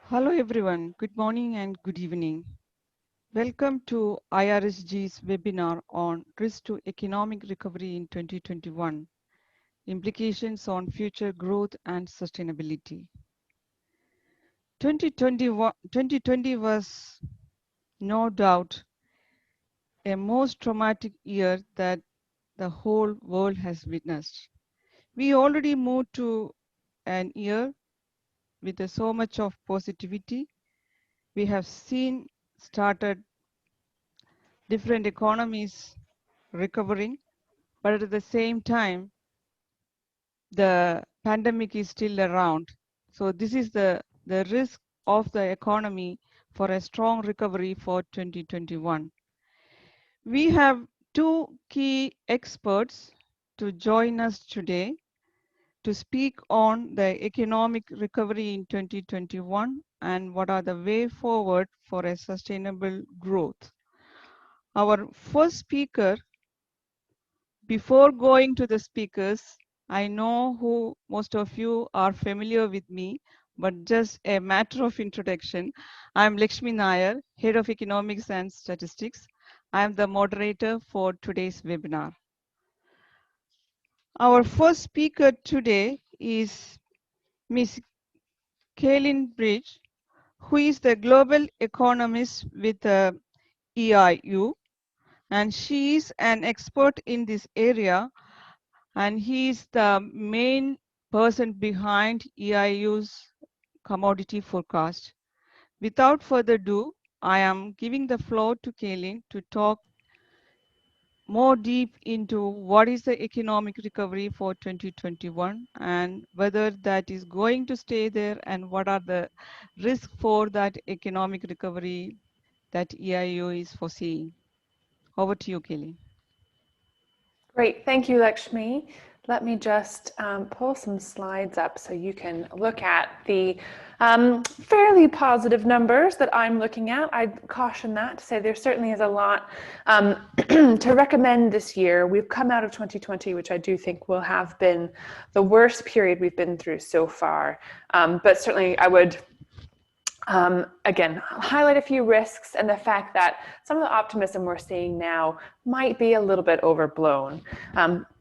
Hello everyone, good morning and good evening. Welcome to IRSG's webinar on risk to economic recovery in 2021, implications on future growth and sustainability. 2020 was no doubt a most traumatic year that the whole world has witnessed. We already moved to an year with so much of positivity. We have seen started different economies recovering, but at the same time, the pandemic is still around. So this is the risk of the economy for a strong recovery for 2021. We have two key experts to join us today to speak on the economic recovery in 2021 and what are the way forward for a sustainable growth. Our first speaker, before going to the speakers, I know who most of you are familiar with me, but just a matter of introduction. I'm Lekshmi Nair, Head of Economics and Statistics. I'm the moderator for today's webinar. Our first speaker today is Ms. Cailin Birch, who is the global economist with EIU, and she is an expert in this area, and he is the main person behind EIU's commodity forecast. Without further ado, I am giving the floor to Cailin to talk more deep into what is the economic recovery for 2021 and whether that is going to stay there and what are the risks for that economic recovery that EIU is foreseeing. Over to you, Cailin. Great, thank you, Lekshmi. Let me just pull some slides up so you can look at the fairly positive numbers that I'm looking at. I'd caution that to say there certainly is a lot to recommend this year. We've come out of 2020, which I do think will have been the worst period we've been through so far. But certainly I would again, highlight a few risks and the fact that some of the optimism we're seeing now might be a little bit overblown.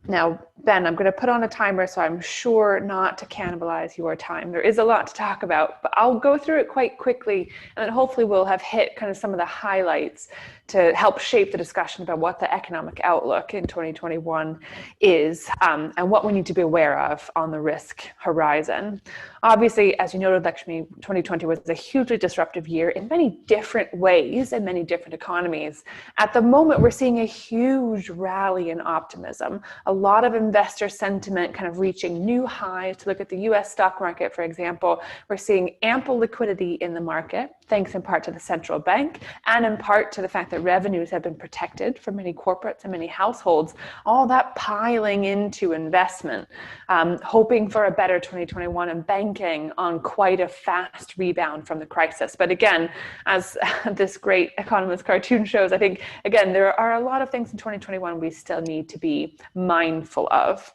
Now, Ben, I'm going to put on a timer, so I'm sure not to cannibalize your time. There is a lot to talk about, but I'll go through it quite quickly, and then hopefully we'll have hit kind of some of the highlights to help shape the discussion about what the economic outlook in 2021 is, and what we need to be aware of on the risk horizon. Obviously, as you noted, Lekshmi, 2020 was a hugely disruptive year in many different ways in many different economies. At the moment, we're seeing a huge rally in optimism. A lot of investor sentiment kind of reaching new highs. To look at the US stock market, for example, we're seeing ample liquidity in the market, thanks in part to the central bank and in part to the fact that revenues have been protected for many corporates and many households, all that piling into investment, hoping for a better 2021 and banking on quite a fast rebound from the crisis. But again, as this great economist cartoon shows, I think, again, there are a lot of things in 2021 we still need to be mindful of.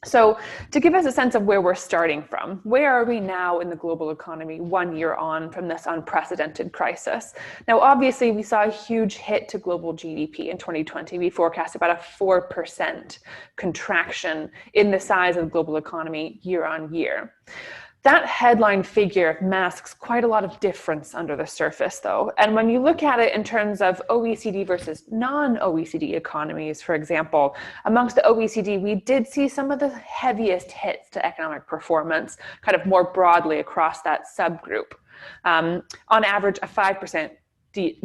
So to give us a sense of where we're starting from, where are we now in the global economy 1 year on from this unprecedented crisis? Now, obviously, we saw a huge hit to global GDP in 2020. We forecast about a 4% contraction in the size of the global economy year on year. That headline figure masks quite a lot of difference under the surface, though. And when you look at it in terms of OECD versus non-OECD economies, for example, amongst the OECD, we did see some of the heaviest hits to economic performance, kind of more broadly across that subgroup. On average, a 5%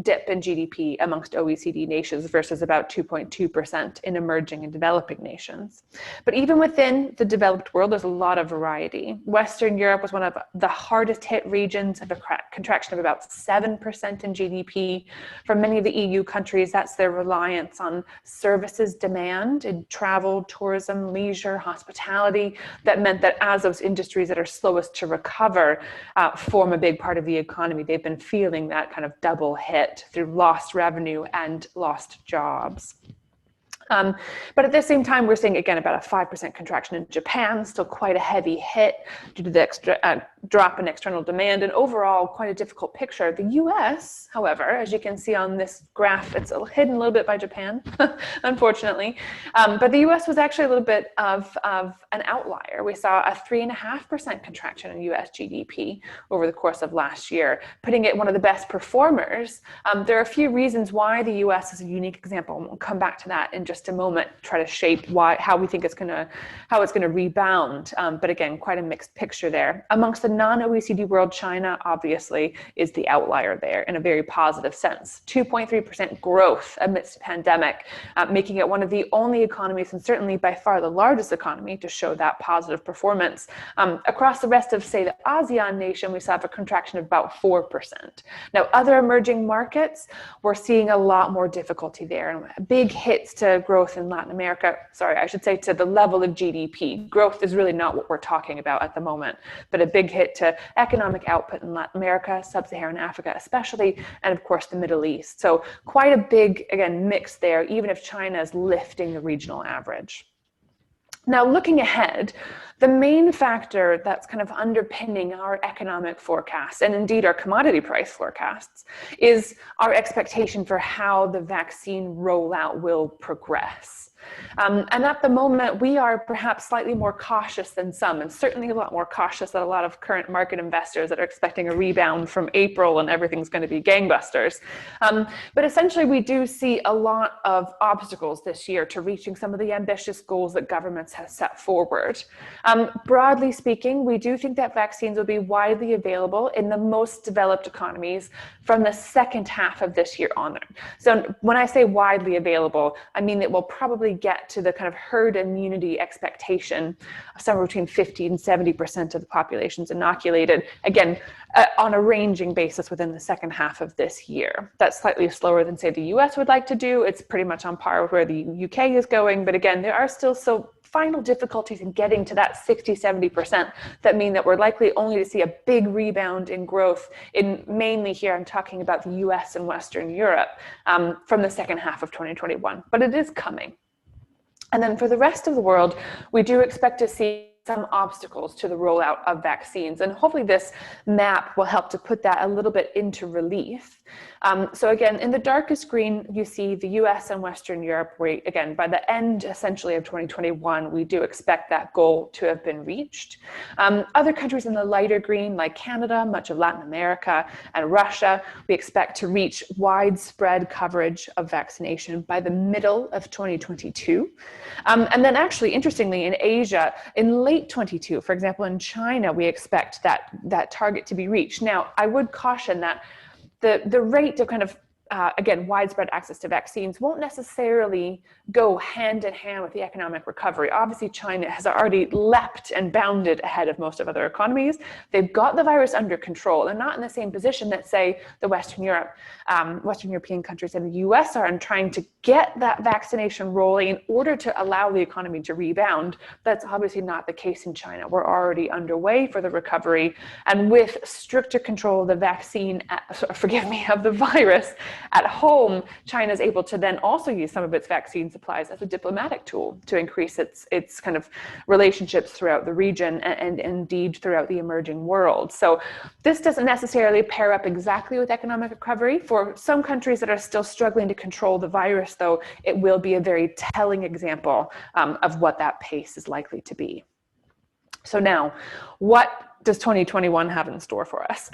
dip in GDP amongst OECD nations versus about 2.2% in emerging and developing nations. But even within the developed world, there's a lot of variety. Western Europe was one of the hardest hit regions, of a contraction of about 7% in GDP. For many of the EU countries, that's their reliance on services demand in travel, tourism, leisure, hospitality. That meant that as those industries that are slowest to recover form a big part of the economy, they've been feeling that kind of double hit through lost revenue and lost jobs. But at the same time, we're seeing, again, about a 5% contraction in Japan, still quite a heavy hit due to the drop in external demand, and overall quite a difficult picture. The US, however, as you can see on this graph, it's hidden a little bit by Japan, unfortunately. But the US was actually a little bit of an outlier. We saw a 3.5% contraction in US GDP over the course of last year, putting it one of the best performers. There are a few reasons why the US is a unique example, and we'll come back to that in just a moment, try to shape how we think it's gonna rebound. But again, quite a mixed picture there. Amongst the non-OECD world, China obviously is the outlier there in a very positive sense. 2.3% growth amidst a pandemic, making it one of the only economies, and certainly by far the largest economy, to show that positive performance. Across the rest of, say, the ASEAN nation, we saw a contraction of about 4%. Now, other emerging markets, we're seeing a lot more difficulty there, and big hits to growth in Latin America. Sorry, I should say to the level of GDP. Growth is really not what we're talking about at the moment, but a big hit to economic output in Latin America, Sub-Saharan Africa especially, and of course the Middle East. So quite a big, again, mix there, even if China is lifting the regional average. Now, looking ahead, the main factor that's kind of underpinning our economic forecasts, and indeed our commodity price forecasts, is our expectation for how the vaccine rollout will progress. And at the moment, we are perhaps slightly more cautious than some, and certainly a lot more cautious than a lot of current market investors that are expecting a rebound from April and everything's going to be gangbusters. But essentially, we do see a lot of obstacles this year to reaching some of the ambitious goals that governments have set forward. Broadly speaking, we do think that vaccines will be widely available in the most developed economies from the second half of this year onward. So when I say widely available, I mean it will probably get to the kind of herd immunity expectation of somewhere between 50 and 70% of the population's inoculated, again, on a ranging basis within the second half of this year. That's slightly slower than, say, the US would like to do. It's pretty much on par with where the UK is going. But again, there are still final difficulties in getting to that 60, 70% that mean that we're likely only to see a big rebound in growth in mainly here, I'm talking about the US and Western Europe from the second half of 2021, but it is coming. And then for the rest of the world, we do expect to see some obstacles to the rollout of vaccines. And hopefully this map will help to put that a little bit into relief. So again, in the darkest green, you see the US and Western Europe, where again, by the end essentially of 2021, we do expect that goal to have been reached. Other countries in the lighter green, like Canada, much of Latin America, and Russia, we expect to reach widespread coverage of vaccination by the middle of 2022. And then actually, interestingly, in Asia, in late 22, for example, in China, we expect that target to be reached. Now, I would caution that the rate of kind of, again, widespread access to vaccines won't necessarily go hand in hand with the economic recovery. Obviously, China has already leapt and bounded ahead of most of other economies. They've got the virus under control. They're not in the same position that, say, the Western European countries and the US are in trying to get that vaccination rolling in order to allow the economy to rebound. That's obviously not the case in China. We're already underway for the recovery, and with stricter control of the vaccine, of the virus at home, China is able to then also use some of its vaccine supplies as a diplomatic tool to increase its kind of relationships throughout the region and indeed throughout the emerging world. So this doesn't necessarily pair up exactly with economic recovery. For some countries that are still struggling to control the virus, though, it will be a very telling example of what that pace is likely to be. So now, what does 2021 have in store for us?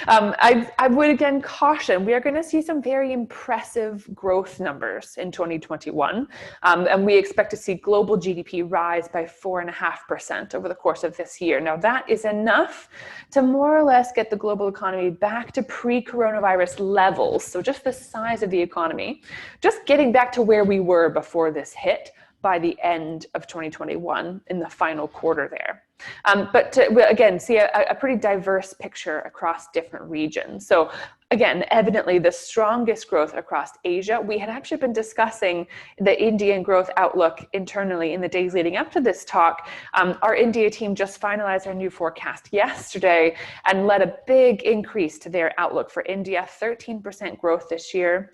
I would again caution, we are going to see some very impressive growth numbers in 2021. And we expect to see global GDP rise by 4.5% over the course of this year. Now that is enough to more or less get the global economy back to pre-coronavirus levels. So just the size of the economy, just getting back to where we were before this hit by the end of 2021 in the final quarter there. But we again see a pretty diverse picture across different regions. So again, evidently the strongest growth across Asia. We had actually been discussing the Indian growth outlook internally in the days leading up to this talk. Our India team just finalized our new forecast yesterday and led a big increase to their outlook for India, 13% growth this year,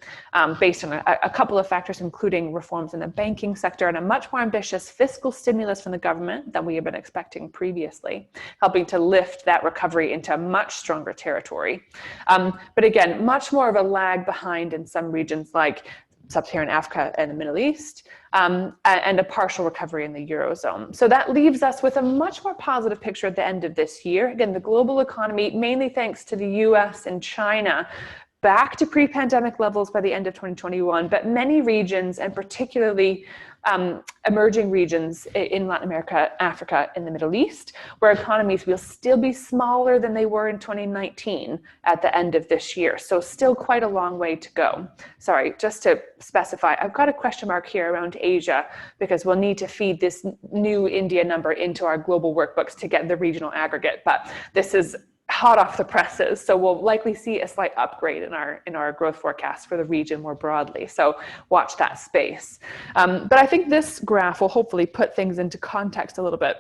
based on a couple of factors, including reforms in the banking sector and a much more ambitious fiscal stimulus from the government than we had been expecting previously, helping to lift that recovery into a much stronger territory. But again, much more of a lag behind in some regions like Sub-Saharan Africa and the Middle East, and a partial recovery in the Eurozone. So that leaves us with a much more positive picture at the end of this year. Again, the global economy, mainly thanks to the US and China, back to pre-pandemic levels by the end of 2021, but many regions, and particularly emerging regions in Latin America, Africa, and the Middle East, where economies will still be smaller than they were in 2019 at the end of this year. So still quite a long way to go. Sorry, just to specify, I've got a question mark here around Asia because we'll need to feed this new India number into our global workbooks to get the regional aggregate, but this is hot off the presses, so we'll likely see a slight upgrade in our growth forecast for the region more broadly. So watch that space. But I think this graph will hopefully put things into context a little bit.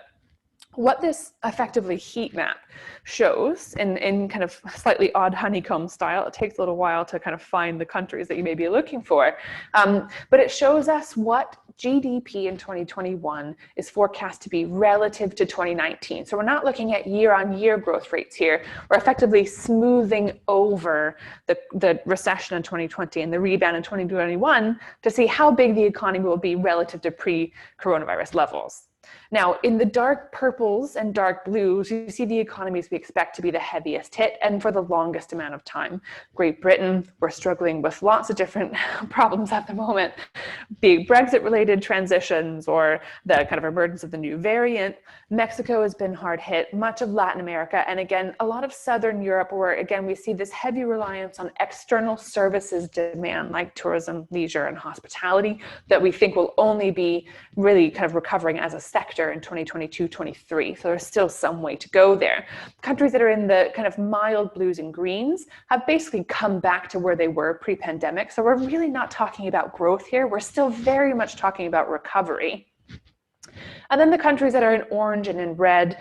What this effectively heat map shows in kind of slightly odd honeycomb style, it takes a little while to kind of find the countries that you may be looking for, but it shows us what GDP in 2021 is forecast to be relative to 2019. So we're not looking at year-on-year growth rates here. We're effectively smoothing over the recession in 2020 and the rebound in 2021 to see how big the economy will be relative to pre-coronavirus levels. Now, in the dark purples and dark blues, you see the economies we expect to be the heaviest hit and for the longest amount of time. Great Britain, we're struggling with lots of different problems at the moment, be Brexit-related transitions or the kind of emergence of the new variant. Mexico has been hard hit, much of Latin America, and again, a lot of Southern Europe, where again, we see this heavy reliance on external services demand like tourism, leisure, and hospitality that we think will only be really kind of recovering as a sector in 2022-23. So there's still some way to go there. Countries that are in the kind of mild blues and greens have basically come back to where they were pre-pandemic. So we're really not talking about growth here. We're still very much talking about recovery. And then the countries that are in orange and in red,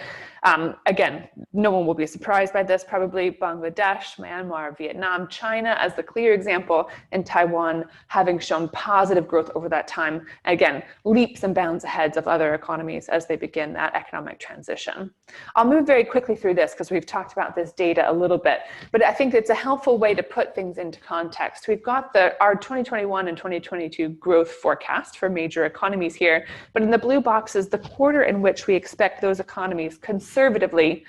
again, no one will be surprised by this, probably Bangladesh, Myanmar, Vietnam, China as the clear example, and Taiwan having shown positive growth over that time. Again, leaps and bounds ahead of other economies as they begin that economic transition. I'll move very quickly through this because we've talked about this data a little bit, but I think it's a helpful way to put things into context. We've got our 2021 and 2022 growth forecast for major economies here, but in the blue boxes, the quarter in which we expect those economies conservatively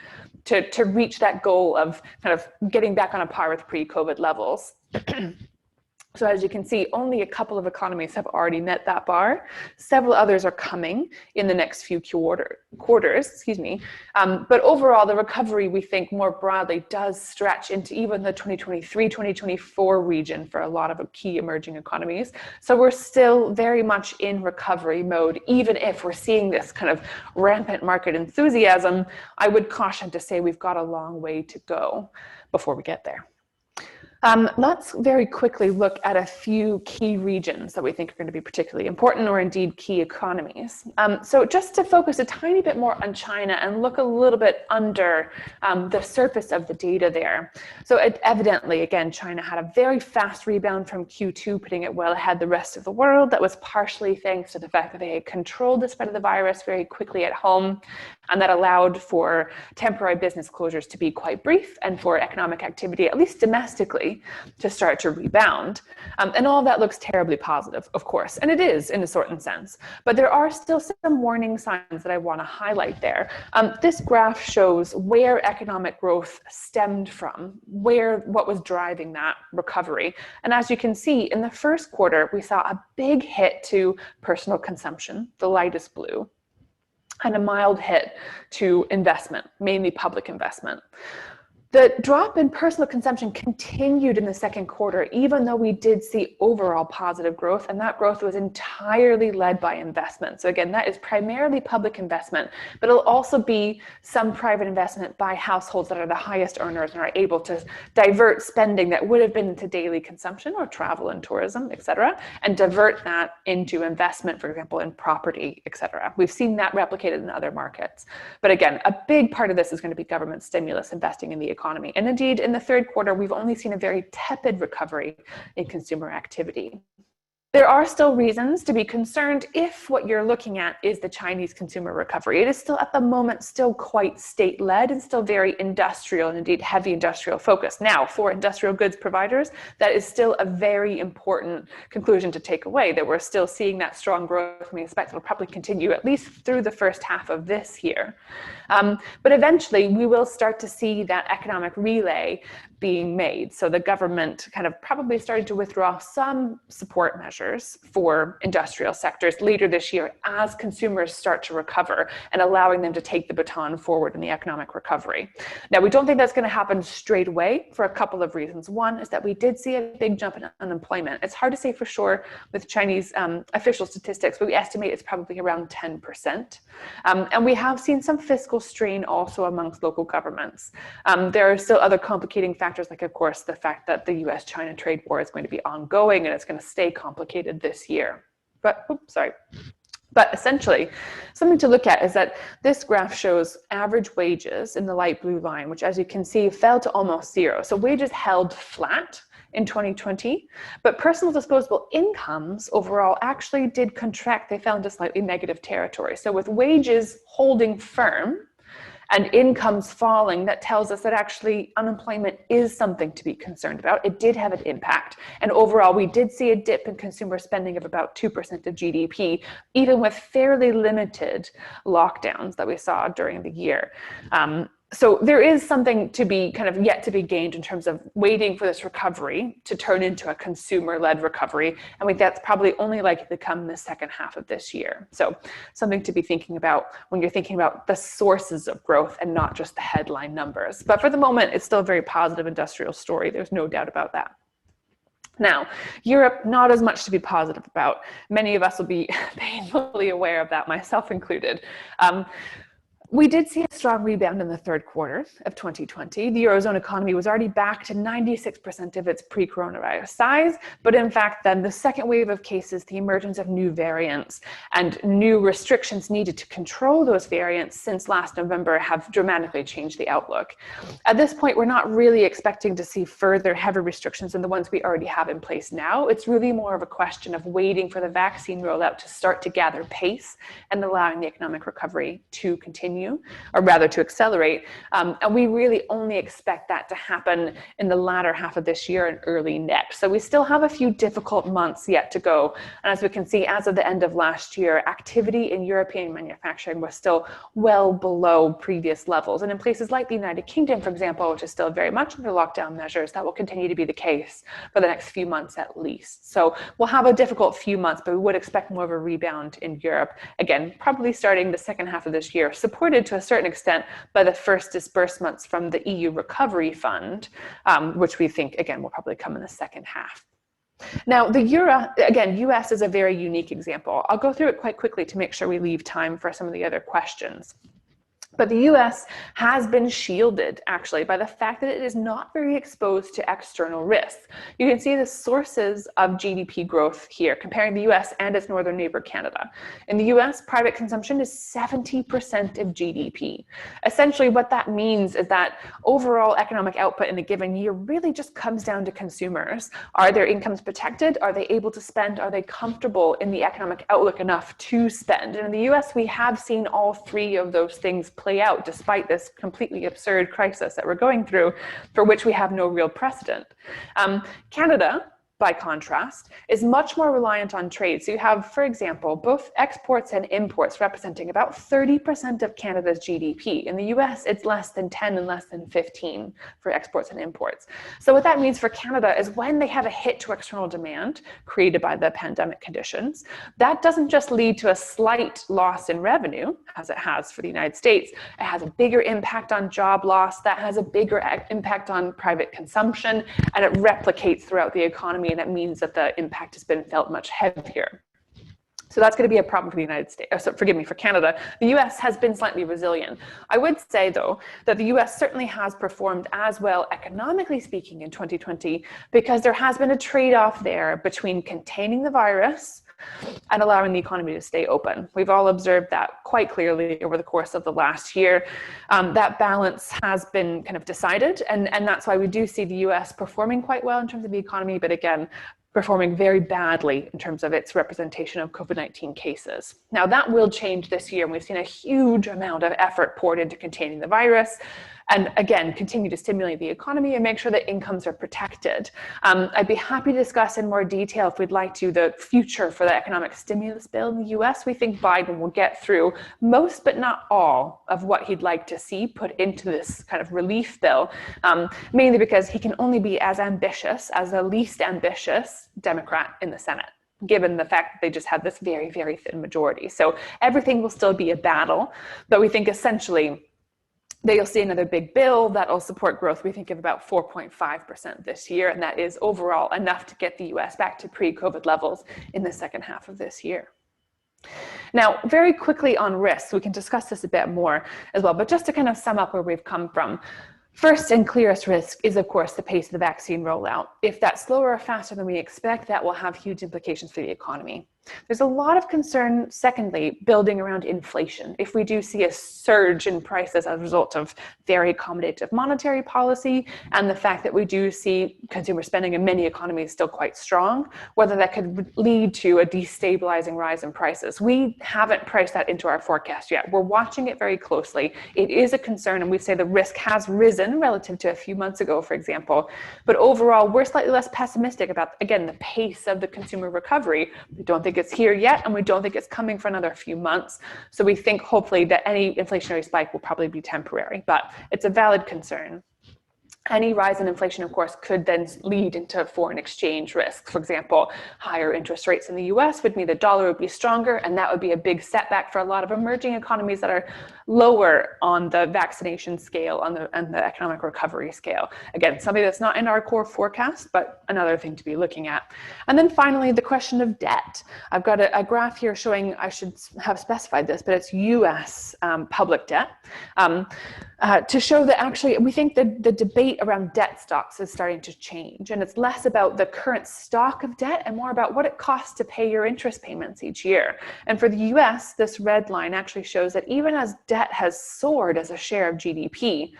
to reach that goal of kind of getting back on a par with pre-COVID levels. So as you can see, only a couple of economies have already met that bar. Several others are coming in the next few quarters, but overall, the recovery, we think more broadly, does stretch into even the 2023-2024 region for a lot of key emerging economies. So we're still very much in recovery mode, even if we're seeing this kind of rampant market enthusiasm. I would caution to say we've got a long way to go before we get there. Let's very quickly look at a few key regions that we think are going to be particularly important, or indeed key economies. So just to focus a tiny bit more on China and look a little bit under the surface of the data there. So evidently, again, China had a very fast rebound from Q2, putting it well ahead the rest of the world. That was partially thanks to the fact that they had controlled the spread of the virus very quickly at home, and that allowed for temporary business closures to be quite brief and for economic activity, at least domestically, to start to rebound. And all of that looks terribly positive, of course, and it is in a certain sense. But there are still some warning signs that I want to highlight there. This graph shows where economic growth stemmed from, what was driving that recovery. And as you can see, in the first quarter, we saw a big hit to personal consumption, the lightest blue, and a mild hit to investment, mainly public investment. The drop in personal consumption continued in the second quarter, even though we did see overall positive growth, and that growth was entirely led by investment. So again, that is primarily public investment, but it'll also be some private investment by households that are the highest earners and are able to divert spending that would have been into daily consumption or travel and tourism, et cetera, and divert that into investment, for example, in property, et cetera. We've seen that replicated in other markets. But again, a big part of this is going to be government stimulus investing in the economy. And indeed, in the third quarter, we've only seen a very tepid recovery in consumer activity. There are still reasons to be concerned if what you're looking at is the Chinese consumer recovery. It is still at the moment still quite state-led and still very industrial and indeed heavy industrial focus. Now, for industrial goods providers, that is still a very important conclusion to take away, that we're still seeing that strong growth, and we expect it'll probably continue at least through the first half of this year. But eventually we will start to see that economic relay being made. So the government kind of probably started to withdraw some support measures for industrial sectors later this year as consumers start to recover and allowing them to take the baton forward in the economic recovery. Now, we don't think that's going to happen straight away for a couple of reasons. One is that we did see a big jump in unemployment. It's hard to say for sure with Chinese official statistics, but we estimate it's probably around 10%. And we have seen some fiscal strain also amongst local governments. There are still other complicating factors, like, of course, the fact that the US-China trade war is going to be ongoing and it's going to stay complicated this year. But essentially, something to look at is that this graph shows average wages in the light blue line, which, as you can see, fell to almost zero. So wages held flat in 2020, but personal disposable incomes overall actually did contract. They fell into slightly negative territory. So with wages holding firm and incomes falling, that tells us that actually unemployment is something to be concerned about. It did have an impact. And overall, we did see a dip in consumer spending of about 2% of GDP, even with fairly limited lockdowns that we saw during the year. So there is something to be kind of yet to be gained in terms of waiting for this recovery to turn into a consumer-led recovery. And I think that's probably only likely to come in the second half of this year. So something to be thinking about when you're thinking about the sources of growth and not just the headline numbers. But for the moment, it's still a very positive industrial story. There's no doubt about that. Now, Europe, not as much to be positive about. Many of us will be painfully aware of that, myself included. We did see a strong rebound in the third quarter of 2020. The Eurozone economy was already back to 96% of its pre-coronavirus size, but in fact, then the second wave of cases, the emergence of new variants and new restrictions needed to control those variants since last November have dramatically changed the outlook. At this point, we're not really expecting to see further heavy restrictions than the ones we already have in place now. It's really more of a question of waiting for the vaccine rollout to start to gather pace and allowing the economic recovery to continue, or rather to accelerate. And we really only expect that to happen in the latter half of this year and early next. So we still have a few difficult months yet to go. And as we can see, as of the end of last year, activity in European manufacturing was still well below previous levels. And in places like the United Kingdom, for example, which is still very much under lockdown measures, that will continue to be the case for the next few months at least. So we'll have a difficult few months, but we would expect more of a rebound in Europe. Again, probably starting the second half of this year, supported to a certain extent by the first disbursements from the EU Recovery Fund, which we think, again, will probably come in the second half. Now, the euro, again, US is a very unique example. I'll go through it quite quickly to make sure we leave time for some of the other questions. But the US has been shielded, actually, by the fact that it is not very exposed to external risks. You can see the sources of GDP growth here, comparing the US and its northern neighbor, Canada. In the US, private consumption is 70% of GDP. Essentially, what that means is that overall economic output in a given year really just comes down to consumers. Are their incomes protected? Are they able to spend? Are they comfortable in the economic outlook enough to spend? And in the US, we have seen all three of those things play out despite this completely absurd crisis that we're going through, for which we have no real precedent. Canada, by contrast, is much more reliant on trade. So you have, for example, both exports and imports representing about 30% of Canada's GDP. In the US, it's less than 10 and less than 15 for exports and imports. So what that means for Canada is when they have a hit to external demand created by the pandemic conditions, that doesn't just lead to a slight loss in revenue, as it has for the United States. It has a bigger impact on job loss, that has a bigger impact on private consumption, and it replicates throughout the economy, and it means that the impact has been felt much heavier. So that's going to be a problem for the United States, for Canada. The US has been slightly resilient. I would say, though, that the US certainly has performed as well, economically speaking, in 2020, because there has been a trade-off there between containing the virus and allowing the economy to stay open. We've all observed that quite clearly over the course of the last year. That balance has been kind of decided, and that's why we do see the US performing quite well in terms of the economy, but again, performing very badly in terms of its representation of COVID-19 cases. Now that will change this year, and we've seen a huge amount of effort poured into containing the virus, and again, continue to stimulate the economy and make sure that incomes are protected. I'd be happy to discuss in more detail, if we'd like to, the future for the economic stimulus bill in the US. We think Biden will get through most, but not all, of what he'd like to see put into this kind of relief bill, mainly because he can only be as ambitious as the least ambitious Democrat in the Senate, given the fact that they just had this very, very thin majority. So everything will still be a battle, but we think essentially that you'll see another big bill that will support growth. We think of about 4.5% this year, and that is overall enough to get the US back to pre-COVID levels in the second half of this year. Now, very quickly on risks, we can discuss this a bit more as well, but just to kind of sum up where we've come from. First and clearest risk is, of course, the pace of the vaccine rollout. If that's slower or faster than we expect, that will have huge implications for the economy. There's a lot of concern, secondly, building around inflation. If we do see a surge in prices as a result of very accommodative monetary policy, and the fact that we do see consumer spending in many economies still quite strong, whether that could lead to a destabilizing rise in prices. We haven't priced that into our forecast yet. We're watching it very closely. It is a concern, and we say the risk has risen relative to a few months ago, for example. But overall, we're slightly less pessimistic about, again, the pace of the consumer recovery. We don't think it's here yet, and we don't think it's coming for another few months. So we think hopefully that any inflationary spike will probably be temporary, but it's a valid concern. Any rise in inflation, of course, could then lead into foreign exchange risks. For example, higher interest rates in the US would mean the dollar would be stronger, and that would be a big setback for a lot of emerging economies that are lower on the vaccination scale and the economic recovery scale. Again, something that's not in our core forecast, but another thing to be looking at. And then finally, the question of debt. I've got a graph here showing, I should have specified this, but it's US public debt, to show that actually we think that the debate around debt stocks is starting to change, and it's less about the current stock of debt and more about what it costs to pay your interest payments each year. And for the US, this red line actually shows that even as debt has soared as a share of GDP,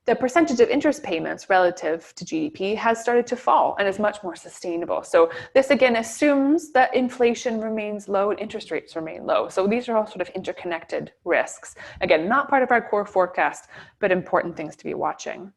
the percentage of interest payments relative to GDP has started to fall and is much more sustainable. So this again assumes that inflation remains low and interest rates remain low. So these are all sort of interconnected risks. Again, not part of our core forecast, but important things to be watching.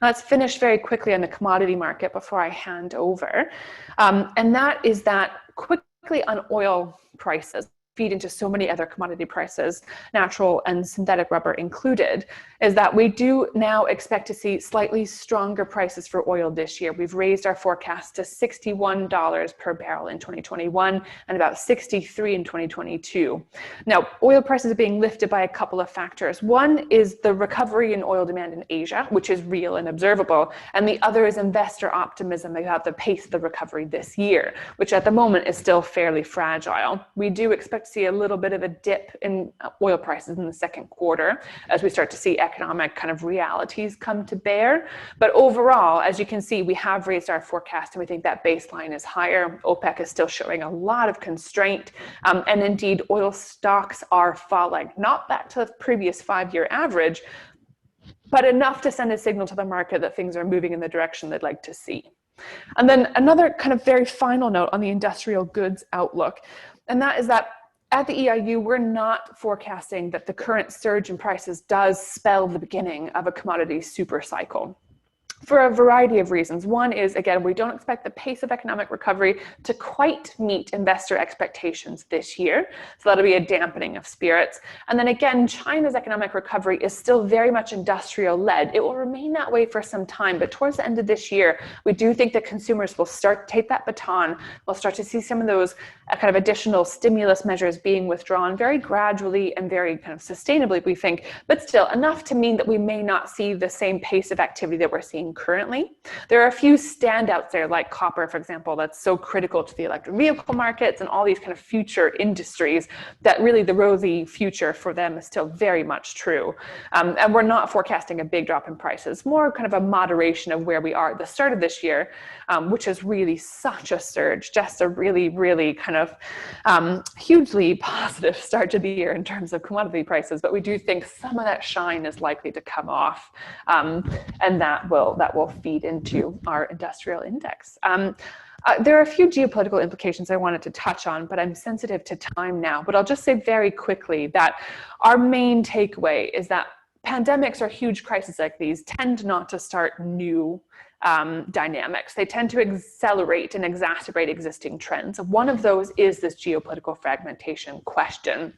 Now, let's finish very quickly on the commodity market before I hand over. And that is that quickly on oil prices feed into so many other commodity prices, natural and synthetic rubber included, is that we do now expect to see slightly stronger prices for oil this year. We've raised our forecast to $61 per barrel in 2021 and about $63 in 2022. Now, oil prices are being lifted by a couple of factors. One is the recovery in oil demand in Asia, which is real and observable, and the other is investor optimism about the pace of the recovery this year, which at the moment is still fairly fragile. We do expect to see a little bit of a dip in oil prices in the second quarter as we start to see economic kind of realities come to bear. But overall, as you can see, we have raised our forecast, and we think that baseline is higher. OPEC is still showing a lot of constraint, and indeed oil stocks are falling, not back to the previous 5-year average, but enough to send a signal to the market that things are moving in the direction they'd like to see. And then another kind of very final note on the industrial goods outlook, and that is that at the EIU, we're not forecasting that the current surge in prices does spell the beginning of a commodity super cycle. for a variety of reasons. One is, again, we don't expect the pace of economic recovery to quite meet investor expectations this year. So that'll be a dampening of spirits. And then again, China's economic recovery is still very much industrial-led. It will remain that way for some time, but towards the end of this year, we do think that consumers will start to take that baton. We'll start to see some of those kind of additional stimulus measures being withdrawn very gradually and very kind of sustainably, we think, but still enough to mean that we may not see the same pace of activity that we're seeing currently. There are a few standouts there, like copper, for example, that's so critical to the electric vehicle markets and all these kind of future industries that really the rosy future for them is still very much true. And we're not forecasting a big drop in prices, more kind of a moderation of where we are at the start of this year, which is really such a surge, just a really, really kind of hugely positive start to the year in terms of commodity prices. But we do think some of that shine is likely to come off, and that will feed into our industrial index. There are a few geopolitical implications I wanted to touch on, but I'm sensitive to time now. But I'll just say very quickly that our main takeaway is that pandemics or huge crises like these tend not to start new dynamics. They tend to accelerate and exacerbate existing trends. One of those is this geopolitical fragmentation question.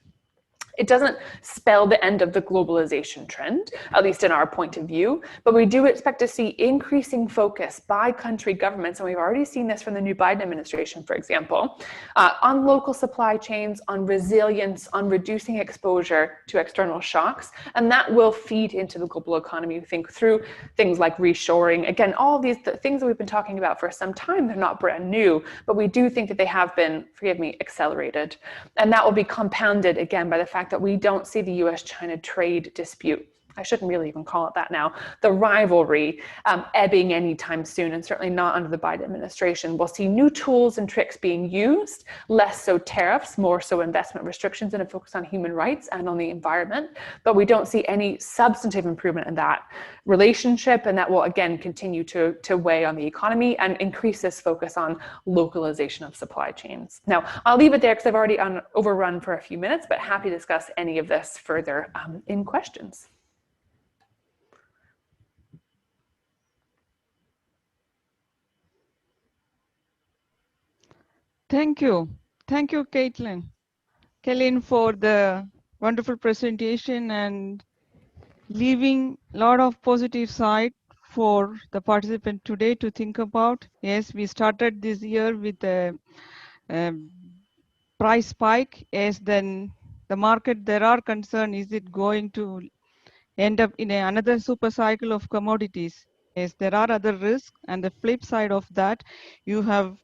It doesn't spell the end of the globalization trend, at least in our point of view, but we do expect to see increasing focus by country governments, and we've already seen this from the new Biden administration, for example, on local supply chains, on resilience, on reducing exposure to external shocks, and that will feed into the global economy, we think, through things like reshoring. Again, all these things that we've been talking about for some time, they're not brand new, but we do think that they have been, forgive me, accelerated. And that will be compounded, again, by the fact that we don't see the US-China trade dispute, I shouldn't really even call it that now, the rivalry ebbing anytime soon, and certainly not under the Biden administration. We'll see new tools and tricks being used, less so tariffs, more so investment restrictions and a focus on human rights and on the environment, but we don't see any substantive improvement in that relationship, and that will again continue to weigh on the economy and increase this focus on localization of supply chains. Now, I'll leave it there because I've already overrun for a few minutes, but happy to discuss any of this further in questions. Thank you. Thank you, Cailin, for the wonderful presentation and leaving a lot of positive side for the participant today to think about. Yes, we started this year with a price spike. Yes, then the market, there are concerns, is it going to end up in another super cycle of commodities? Yes, there are other risks, and the flip side of that, you have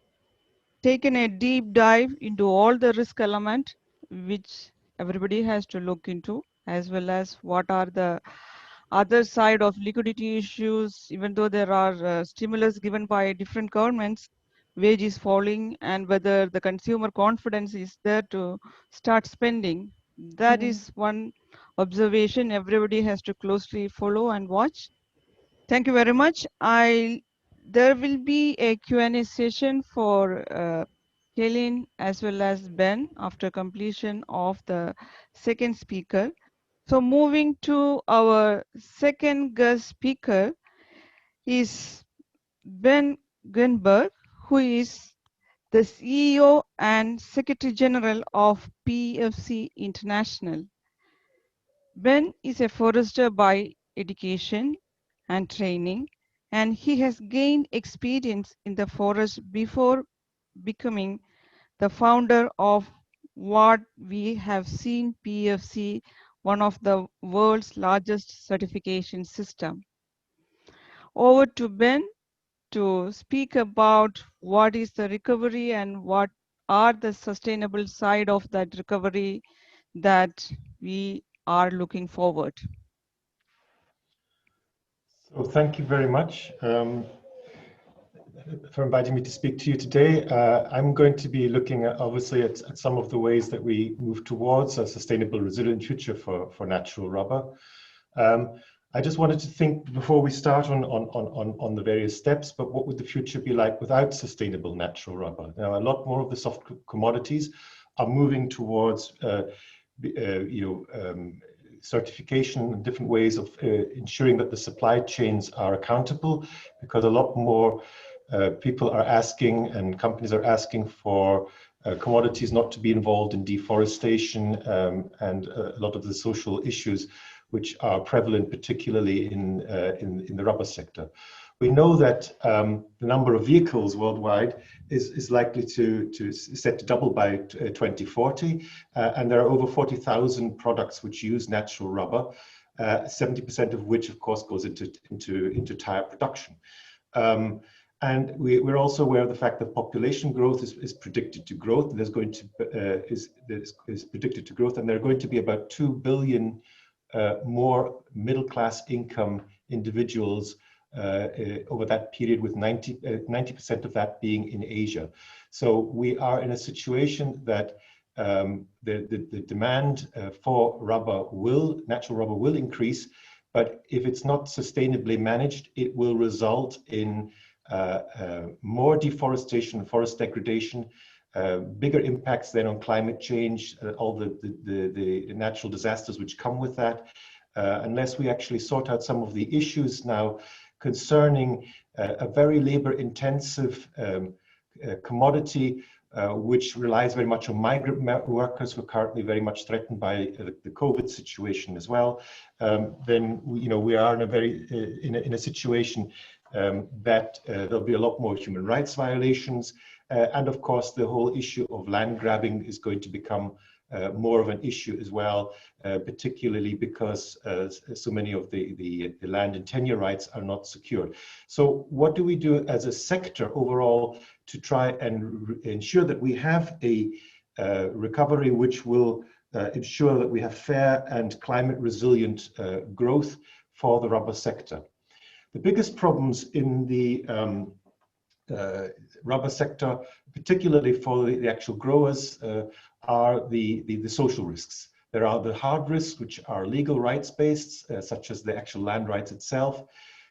taken a deep dive into all the risk element which everybody has to look into, as well as what are the other side of liquidity issues. Even though there are stimulus given by different governments, wage is falling, and whether the consumer confidence is there to start spending. That is one observation everybody has to closely follow and watch. Thank you very much. There will be a Q&A session for Cailin as well as Ben after completion of the second speaker. So moving to our second guest speaker is Ben Gunneberg, who is the CEO and Secretary General of PFC International. Ben is a forester by education and training, and he has gained experience in the forest before becoming the founder of what we have seen PFC, one of the world's largest certification system. Over to Ben to speak about what is the recovery and what are the sustainable side of that recovery that we are looking forward. So thank you very much for inviting me to speak to you today. I'm going to be looking at, obviously, at some of the ways that we move towards a sustainable, resilient future for natural rubber. I just wanted to think before we start on the various steps, but what would the future be like without sustainable natural rubber? Now, a lot more of the soft commodities are moving towards certification and different ways of ensuring that the supply chains are accountable, because a lot more people are asking and companies are asking for commodities not to be involved in deforestation and a lot of the social issues which are prevalent, particularly in the rubber sector. We know that the number of vehicles worldwide is likely set to double by 2040, and there are over 40,000 products which use natural rubber, 70% of which, of course, goes into tire production. And we're also aware of the fact that population growth is predicted to grow. There's going to is predicted to growth, and there are going to be about 2 billion more middle-class income individuals over that period, with 90% of that being in Asia. So we are in a situation that the demand for natural rubber will increase, but if it's not sustainably managed, it will result in more deforestation and forest degradation, bigger impacts then on climate change, all the natural disasters which come with that, unless we actually sort out some of the issues now concerning a very labor-intensive commodity, which relies very much on migrant workers who are currently very much threatened by the COVID situation as well. Then we are in a situation that there'll be a lot more human rights violations, and of course the whole issue of land grabbing is going to become more of an issue as well, particularly because so many of the land and tenure rights are not secured. So what do we do as a sector overall to try and ensure that we have a recovery which will ensure that we have fair and climate resilient growth for the rubber sector? The biggest problems in the rubber sector, particularly for the actual growers, are the social risks. There are the hard risks, which are legal rights based, such as the actual land rights itself,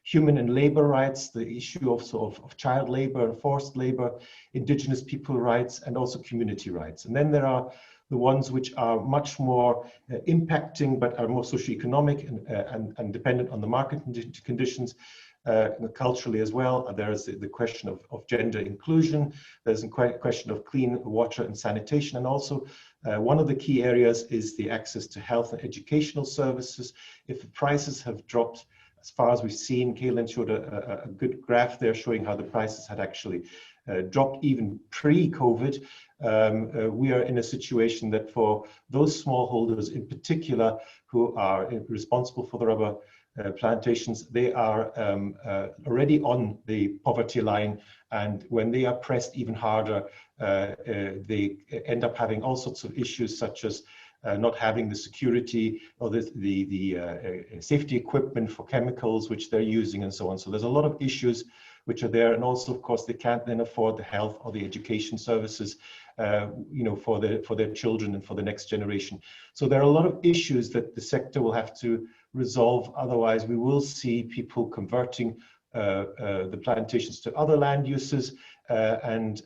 human and labor rights, the issue of child labor and forced labor, indigenous people rights, and also community rights. And then there are the ones which are much more impacting, but are more socioeconomic and dependent on the market conditions. Culturally as well, there's the question of gender inclusion, there's a question of clean water and sanitation, and also one of the key areas is the access to health and educational services. If the prices have dropped as far as we've seen, Cailin showed a good graph there showing how the prices had actually dropped even pre-COVID. We are in a situation that for those smallholders in particular who are responsible for the rubber plantations, they are already on the poverty line, and when they are pressed even harder, they end up having all sorts of issues, such as not having the security or the safety equipment for chemicals which they're using, and so on. So there's a lot of issues which are there, and also, of course, they can't then afford the health or the education services, for their children and for the next generation. So there are a lot of issues that the sector will have to resolve. Otherwise, we will see people converting the plantations to other land uses and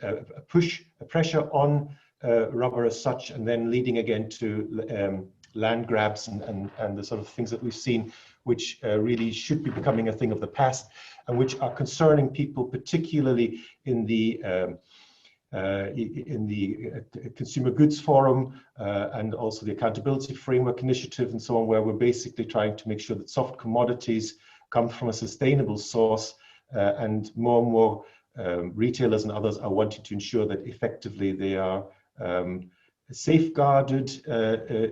pressure on rubber as such, and then leading again to land grabs and the sort of things that we've seen, which really should be becoming a thing of the past, and which are concerning people, particularly in the Consumer Goods Forum and also the Accountability Framework Initiative and so on, where we're basically trying to make sure that soft commodities come from a sustainable source, and more retailers and others are wanting to ensure that effectively they are safeguarded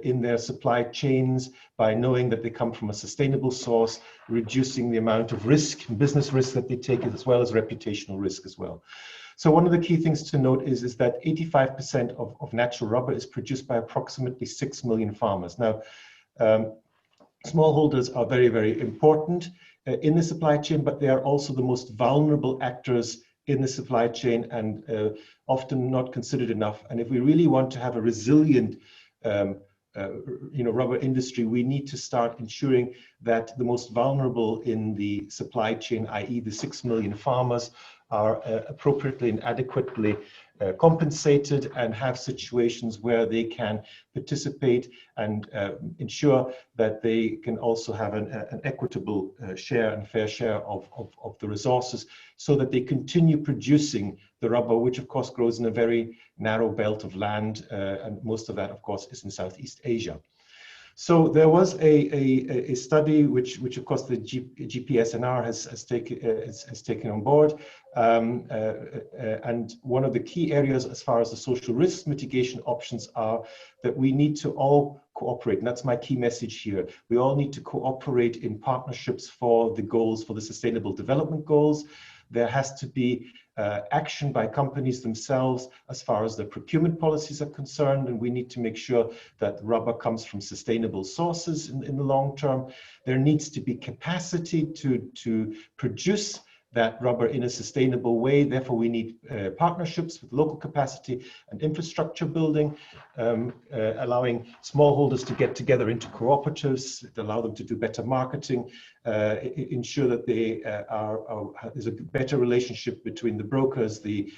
in their supply chains by knowing that they come from a sustainable source, reducing the amount of risk, business risk that they take, as well as reputational risk as well. So one of the key things to note is that 85% of natural rubber is produced by approximately 6 million farmers. Now, smallholders are very, very important in the supply chain, but they are also the most vulnerable actors in the supply chain, and often not considered enough. And if we really want to have a resilient rubber industry, we need to start ensuring that the most vulnerable in the supply chain, i.e. the 6 million farmers, are appropriately and adequately compensated and have situations where they can participate and ensure that they can also have an equitable share and fair share of the resources, so that they continue producing the rubber, which of course grows in a very narrow belt of land, and most of that of course is in Southeast Asia. So there was a study which of course the GPSNR has taken on board, and one of the key areas as far as the social risk mitigation options are that we need to all cooperate, and that's my key message here. We all need to cooperate in partnerships for the goals, for the Sustainable Development Goals. There has to be action by companies themselves as far as their procurement policies are concerned, and we need to make sure that rubber comes from sustainable sources in the long term. There needs to be capacity to produce that rubber in a sustainable way. Therefore, we need partnerships with local capacity and infrastructure building, allowing smallholders to get together into cooperatives, allow them to do better marketing, ensure that there's a better relationship between the brokers, the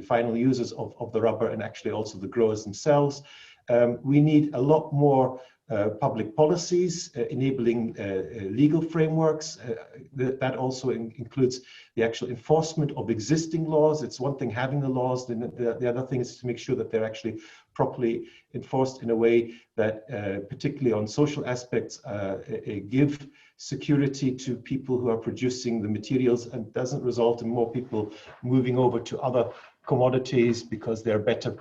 final users of the rubber, and actually also the growers themselves. We need a lot more public policies, enabling legal frameworks. That also includes the actual enforcement of existing laws. It's one thing having the laws, then the other thing is to make sure that they're actually properly enforced in a way that, particularly on social aspects, give security to people who are producing the materials and doesn't result in more people moving over to other commodities because they're better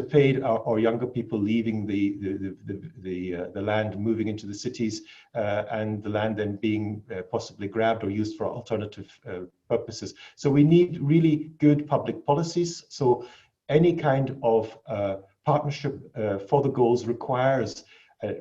paid, or younger people leaving the land, moving into the cities, and the land then being possibly grabbed or used for alternative purposes. So we need really good public policies. So any kind of partnership for the goals requires,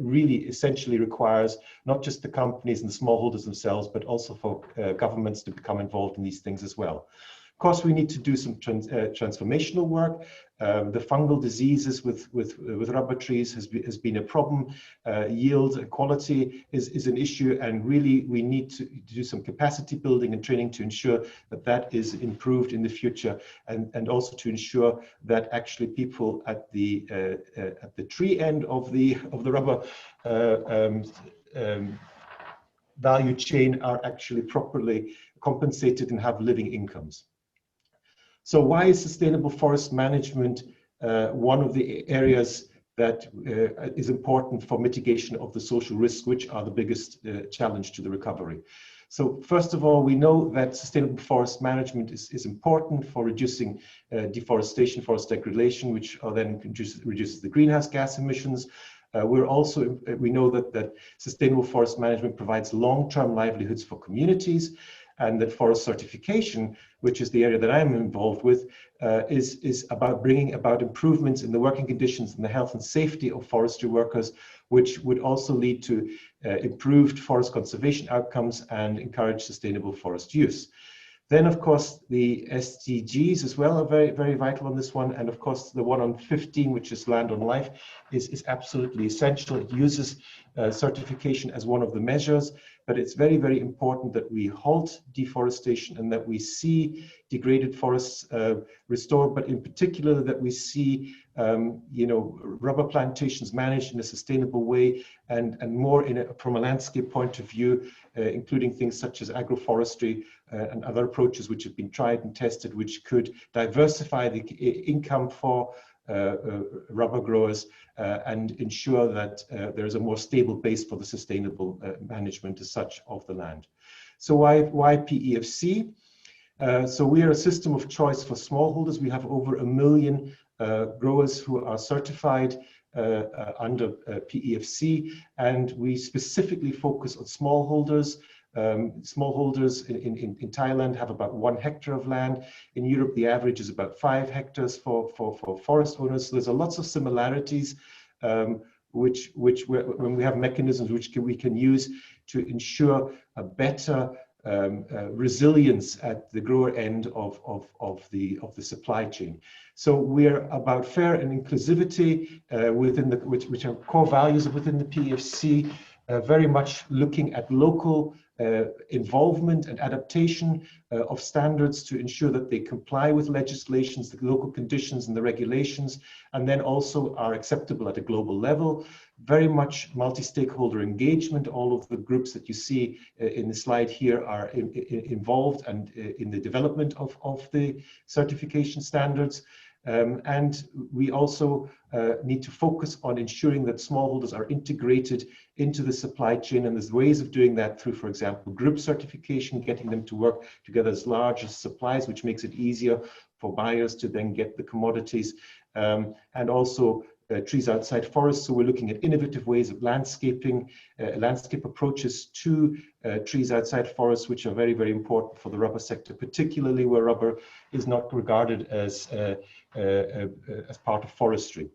really essentially requires not just the companies and the smallholders themselves, but also for governments to become involved in these things as well. Of course, we need to do some transformational work. The fungal diseases with rubber trees has been a problem. Yield quality is an issue, and really we need to do some capacity building and training to ensure that that is improved in the future, and also to ensure that actually people at the tree end of the rubber value chain are actually properly compensated and have living incomes. So why is sustainable forest management one of the areas that is important for mitigation of the social risks, which are the biggest challenge to the recovery? So first of all, we know that sustainable forest management is important for reducing deforestation, forest degradation, which then reduces the greenhouse gas emissions. We know that sustainable forest management provides long-term livelihoods for communities, and that forest certification, which is the area that I'm involved with, is about bringing about improvements in the working conditions and the health and safety of forestry workers, which would also lead to improved forest conservation outcomes and encourage sustainable forest use. Then, of course, the SDGs as well are very, very vital on this one. And of course, the one on 15, which is land on life, is absolutely essential. It uses certification as one of the measures, but it's very, very important that we halt deforestation and that we see degraded forests restored, but in particular that we see rubber plantations managed in a sustainable way, and more from a landscape point of view, including things such as agroforestry and other approaches which have been tried and tested, which could diversify the income for rubber growers and ensure that there is a more stable base for the sustainable management as such of the land. So why PEFC? So we are a system of choice for smallholders. We have over 1 million growers who are certified under PEFC, and we specifically focus on smallholders. Smallholders in Thailand have about 1 hectare of land. In Europe, the average is about 5 hectares for forest owners. So there's lots of similarities, which when we have mechanisms which we can use to ensure a better resilience at the grower end of the supply chain. So we're about fair and inclusivity within which are core values within the PEFC. very much looking at local involvement and adaptation of standards to ensure that they comply with legislations, the local conditions and the regulations, and then also are acceptable at a global level. Very much multi-stakeholder engagement. All of the groups that you see in the slide here are involved and in the development of the certification standards. And we also need to focus on ensuring that smallholders are integrated into the supply chain, and there's ways of doing that through, for example, group certification, getting them to work together as large as supplies, which makes it easier for buyers to then get the commodities, and also trees outside forests. So we're looking at innovative ways of landscaping, landscape approaches to trees outside forests, which are very, very important for the rubber sector, particularly where rubber is not regarded as part of forestry.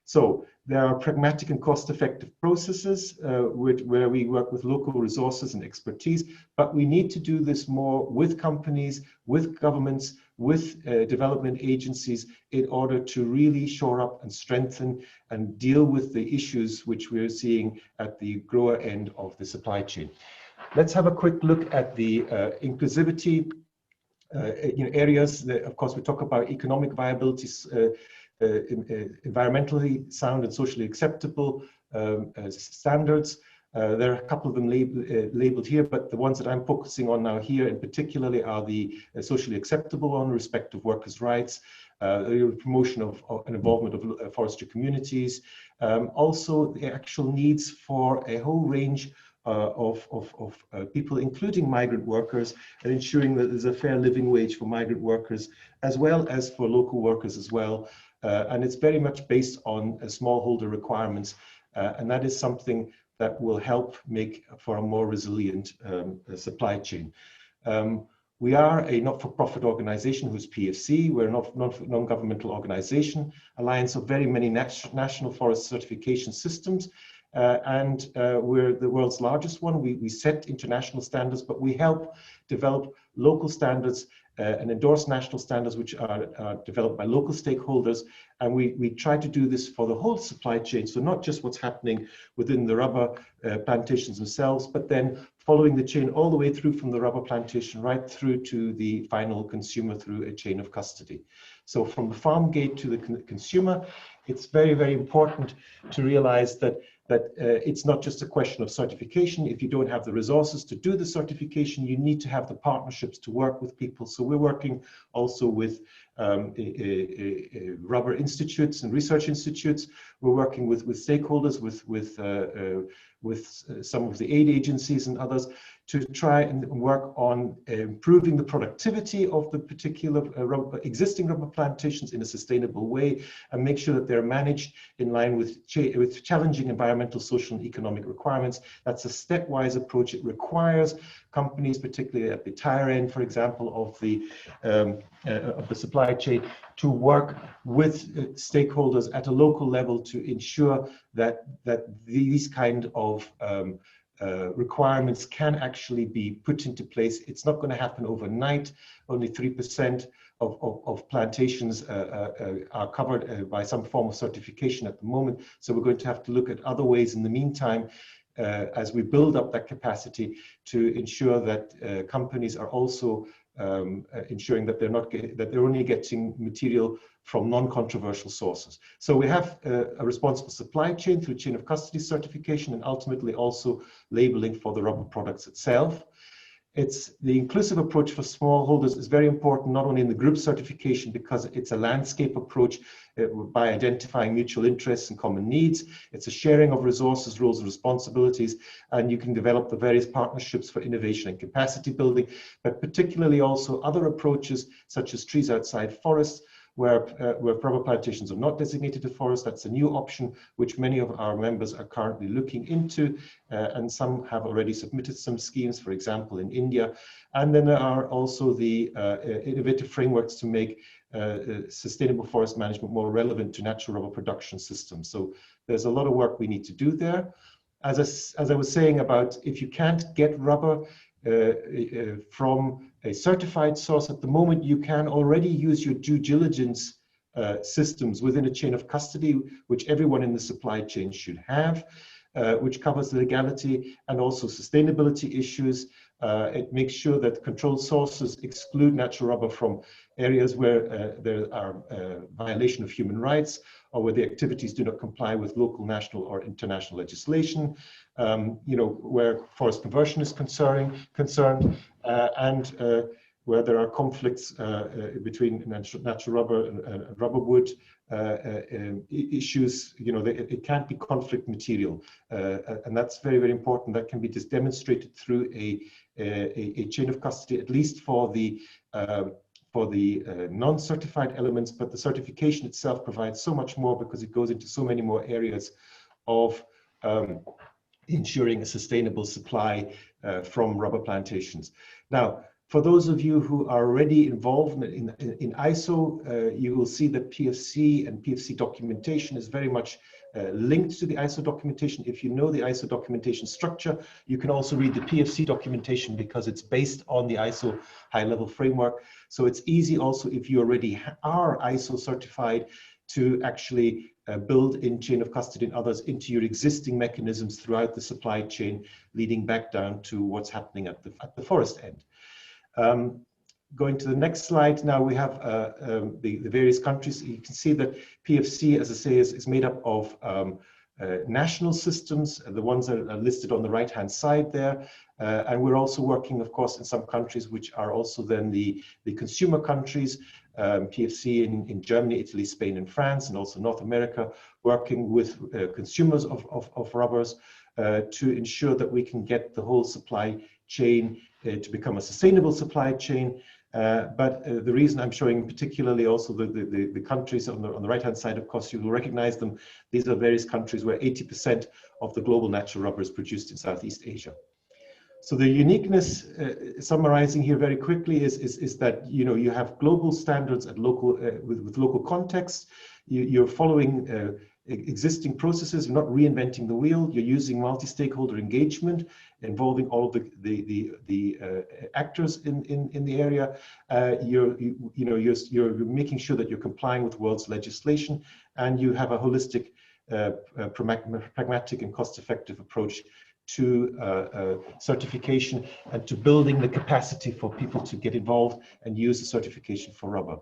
So there are pragmatic and cost-effective processes where we work with local resources and expertise, but we need to do this more with companies, with governments, with development agencies in order to really shore up and strengthen and deal with the issues which we're seeing at the grower end of the supply chain. Let's have a quick look at the inclusivity areas. Of course, we talk about economic viability, environmentally sound and socially acceptable standards. There are a couple of them labeled here, but the ones that I'm focusing on now here in particularly are the socially acceptable one, respect of workers' rights, the promotion of and involvement of forestry communities, also the actual needs for a whole range of people, including migrant workers, and ensuring that there's a fair living wage for migrant workers, as well as for local workers as well. And it's very much based on smallholder requirements, and that is something that will help make for a more resilient supply chain. We are a not-for-profit organization who's PFC. We're a non-governmental organization, alliance of very many national forest certification systems, and we're the world's largest one. We set international standards, but we help develop local standards and endorse national standards which are developed by local stakeholders. And we try to do this for the whole supply chain, so not just what's happening within the rubber plantations themselves, but then following the chain all the way through from the rubber plantation right through to the final consumer through a chain of custody. So from the farm gate to the consumer, it's very, very important to realize that it's not just a question of certification. If you don't have the resources to do the certification, you need to have the partnerships to work with people. So we're working also with rubber institutes and research institutes. We're working with stakeholders, with some of the aid agencies and others, to try and work on improving the productivity of the particular existing rubber plantations in a sustainable way, and make sure that they're managed in line with challenging environmental, social, and economic requirements. That's a stepwise approach. It requires companies, particularly at the tire end, for example, of the supply chain, to work with stakeholders at a local level to ensure that these kind of requirements can actually be put into place. It's not going to happen overnight. Only 3% of plantations are covered by some form of certification at the moment. So we're going to have to look at other ways in the meantime as we build up that capacity to ensure that companies are also ensuring that they're only getting material from non-controversial sources. So we have a responsible supply chain through chain of custody certification, and ultimately also labeling for the rubber products itself. It's the inclusive approach for smallholders is very important, not only in the group certification, because it's a landscape approach by identifying mutual interests and common needs. It's a sharing of resources, roles and responsibilities, and you can develop the various partnerships for innovation and capacity building, but particularly also other approaches such as trees outside forests, where rubber plantations are not designated as forest. That's a new option which many of our members are currently looking into, and some have already submitted some schemes, for example, in India. And then there are also the innovative frameworks to make sustainable forest management more relevant to natural rubber production systems. So there's a lot of work we need to do there. As I was saying about, if you can't get rubber from a certified source at the moment, you can already use your due diligence systems within a chain of custody, which everyone in the supply chain should have. which covers the legality and also sustainability issues. It makes sure that controlled sources exclude natural rubber from areas where there are violation of human rights or where the activities do not comply with local, national or international legislation, where forest conversion is concerned, and where there are conflicts between natural rubber and rubber wood issues. It can't be conflict material, and that's very, very important. That can be just demonstrated through a chain of custody, at least for the non-certified elements, but the certification itself provides so much more because it goes into so many more areas of ensuring a sustainable supply from rubber plantations. Now, for those of you who are already involved in ISO, you will see that PFC and PFC documentation is very much linked to the ISO documentation. If you know the ISO documentation structure, you can also read the PFC documentation because it's based on the ISO high-level framework. So it's easy also if you already are ISO certified to actually build in chain of custody and others into your existing mechanisms throughout the supply chain, leading back down to what's happening at the forest end. Going to the next slide, now we have the various countries. You can see that PFC, as I say, is made up of national systems, the ones that are listed on the right-hand side there. And we're also working, of course, in some countries which are also then the consumer countries, PFC in Germany, Italy, Spain, and France, and also North America, working with consumers of rubbers to ensure that we can get the whole supply chain to become a sustainable supply chain. But the reason I'm showing particularly also the countries on the right-hand side, of course, you will recognize them. These are various countries where 80% of the global natural rubber is produced in Southeast Asia. So the uniqueness, summarizing here very quickly, is that you have global standards at local with local context. You're following existing processes. You're not reinventing the wheel. You're using multi-stakeholder engagement, involving all of the actors in the area. You're making sure that you're complying with world's legislation, and you have a holistic, pragmatic, and cost-effective approach to certification and to building the capacity for people to get involved and use the certification for rubber.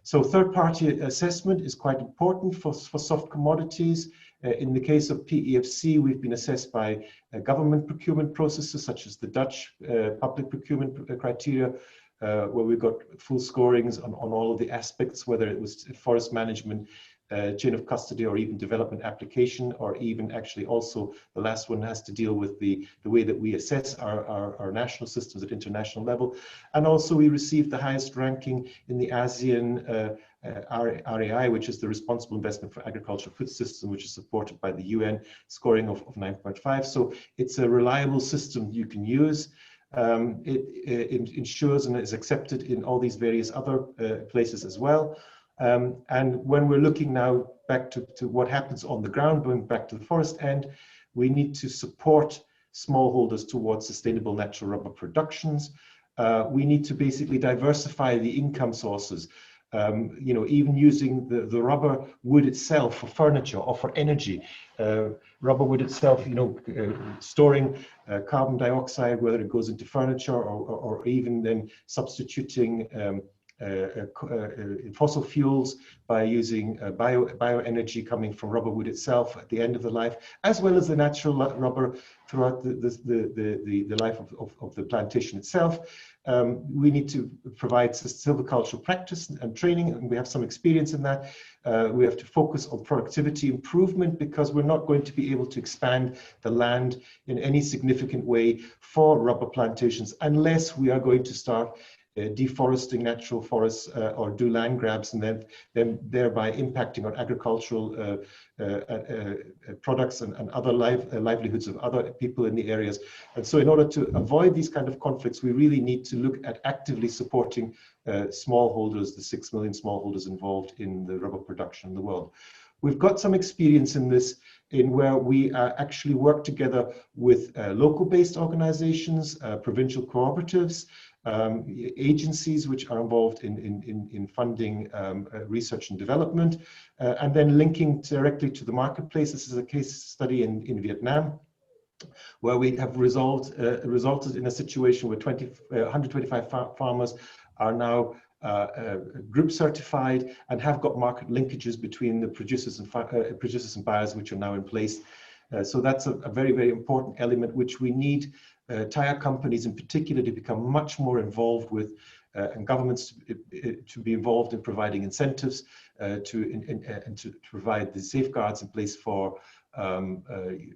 So third-party assessment is quite important for soft commodities. In the case of PEFC, we've been assessed by government procurement processes such as the Dutch public procurement criteria, where we've got full scorings on all of the aspects, whether it was forest management, chain of custody, or even development application, or even actually also the last one has to deal with the way that we assess our national systems at international level. And also we received the highest ranking in the ASEAN RAI, which is the Responsible Investment for Agricultural Food System, which is supported by the UN, scoring of 9.5. So it's a reliable system you can use. It ensures and is accepted in all these various other places as well. And when we're looking now back to what happens on the ground, going back to the forest end, we need to support smallholders towards sustainable natural rubber productions. We need to basically diversify the income sources. Even using the rubber wood itself for furniture or for energy. Rubber wood itself, storing carbon dioxide, whether it goes into furniture or even then substituting fossil fuels by using bioenergy coming from rubber wood itself at the end of the life, as well as the natural rubber throughout the life of the plantation itself. We need to provide silvicultural practice and training, and we have some experience in that. We have to focus on productivity improvement because we're not going to be able to expand the land in any significant way for rubber plantations unless we are going to start deforesting natural forests or do land grabs, and then thereby impacting on agricultural products and other livelihoods of other people in the areas. And so in order to avoid these kind of conflicts, we really need to look at actively supporting smallholders, the 6 million smallholders involved in the rubber production in the world. We've got some experience in this, in where we actually work together with local-based organizations, provincial cooperatives, agencies which are involved in funding research and development, and then linking directly to the marketplace. This is a case study in Vietnam, where we have resulted in a situation where 125 farmers are now group certified and have got market linkages between the producers and buyers, which are now in place. So that's a very, very important element which we need tire companies in particular to become much more involved with, and governments to be involved in providing incentives to provide the safeguards in place for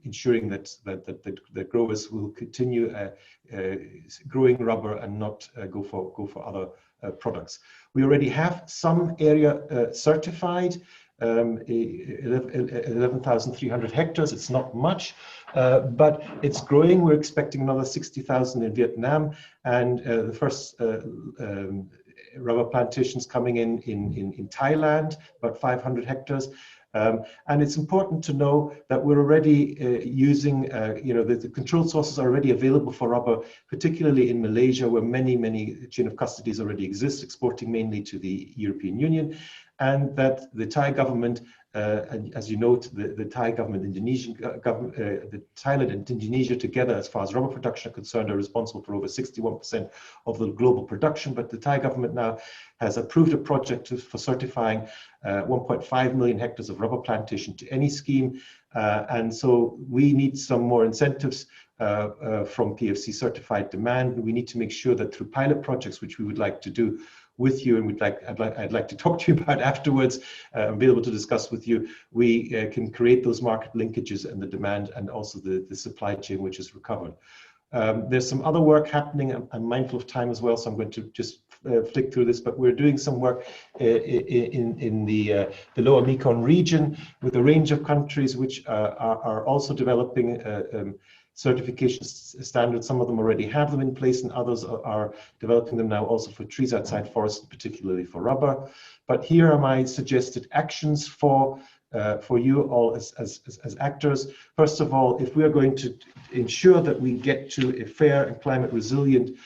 ensuring that growers will continue growing rubber and not go for other products. We already have some area certified. 11,300 hectares. It's not much, but it's growing. We're expecting another 60,000 in Vietnam, and the first rubber plantations coming in Thailand, about 500 hectares. And it's important to know that we're already using, the controlled sources are already available for rubber, particularly in Malaysia, where many chain of custodies already exist, exporting mainly to the European Union, and that the Thai government, and as you note, the Thai government, Indonesian government, the Thailand and Indonesia together, as far as rubber production are concerned, are responsible for over 61% of the global production. But the Thai government now has approved a project for certifying 1.5 million hectares of rubber plantation to any scheme. And so we need some more incentives from PFC certified demand. We need to make sure that through pilot projects, which we would like to do with you, and I'd like to talk to you about afterwards, and be able to discuss with you, we can create those market linkages and the demand, and also the supply chain which is recovered. There's some other work happening. I'm mindful of time as well, so I'm going to just flick through this, but we're doing some work in the lower Mekong region with a range of countries which are also developing certification standards. Some of them already have them in place, and others are developing them now also for trees outside forests, particularly for rubber. But here are my suggested actions for you all as actors. First of all, if we are going to ensure that we get to a fair and climate resilient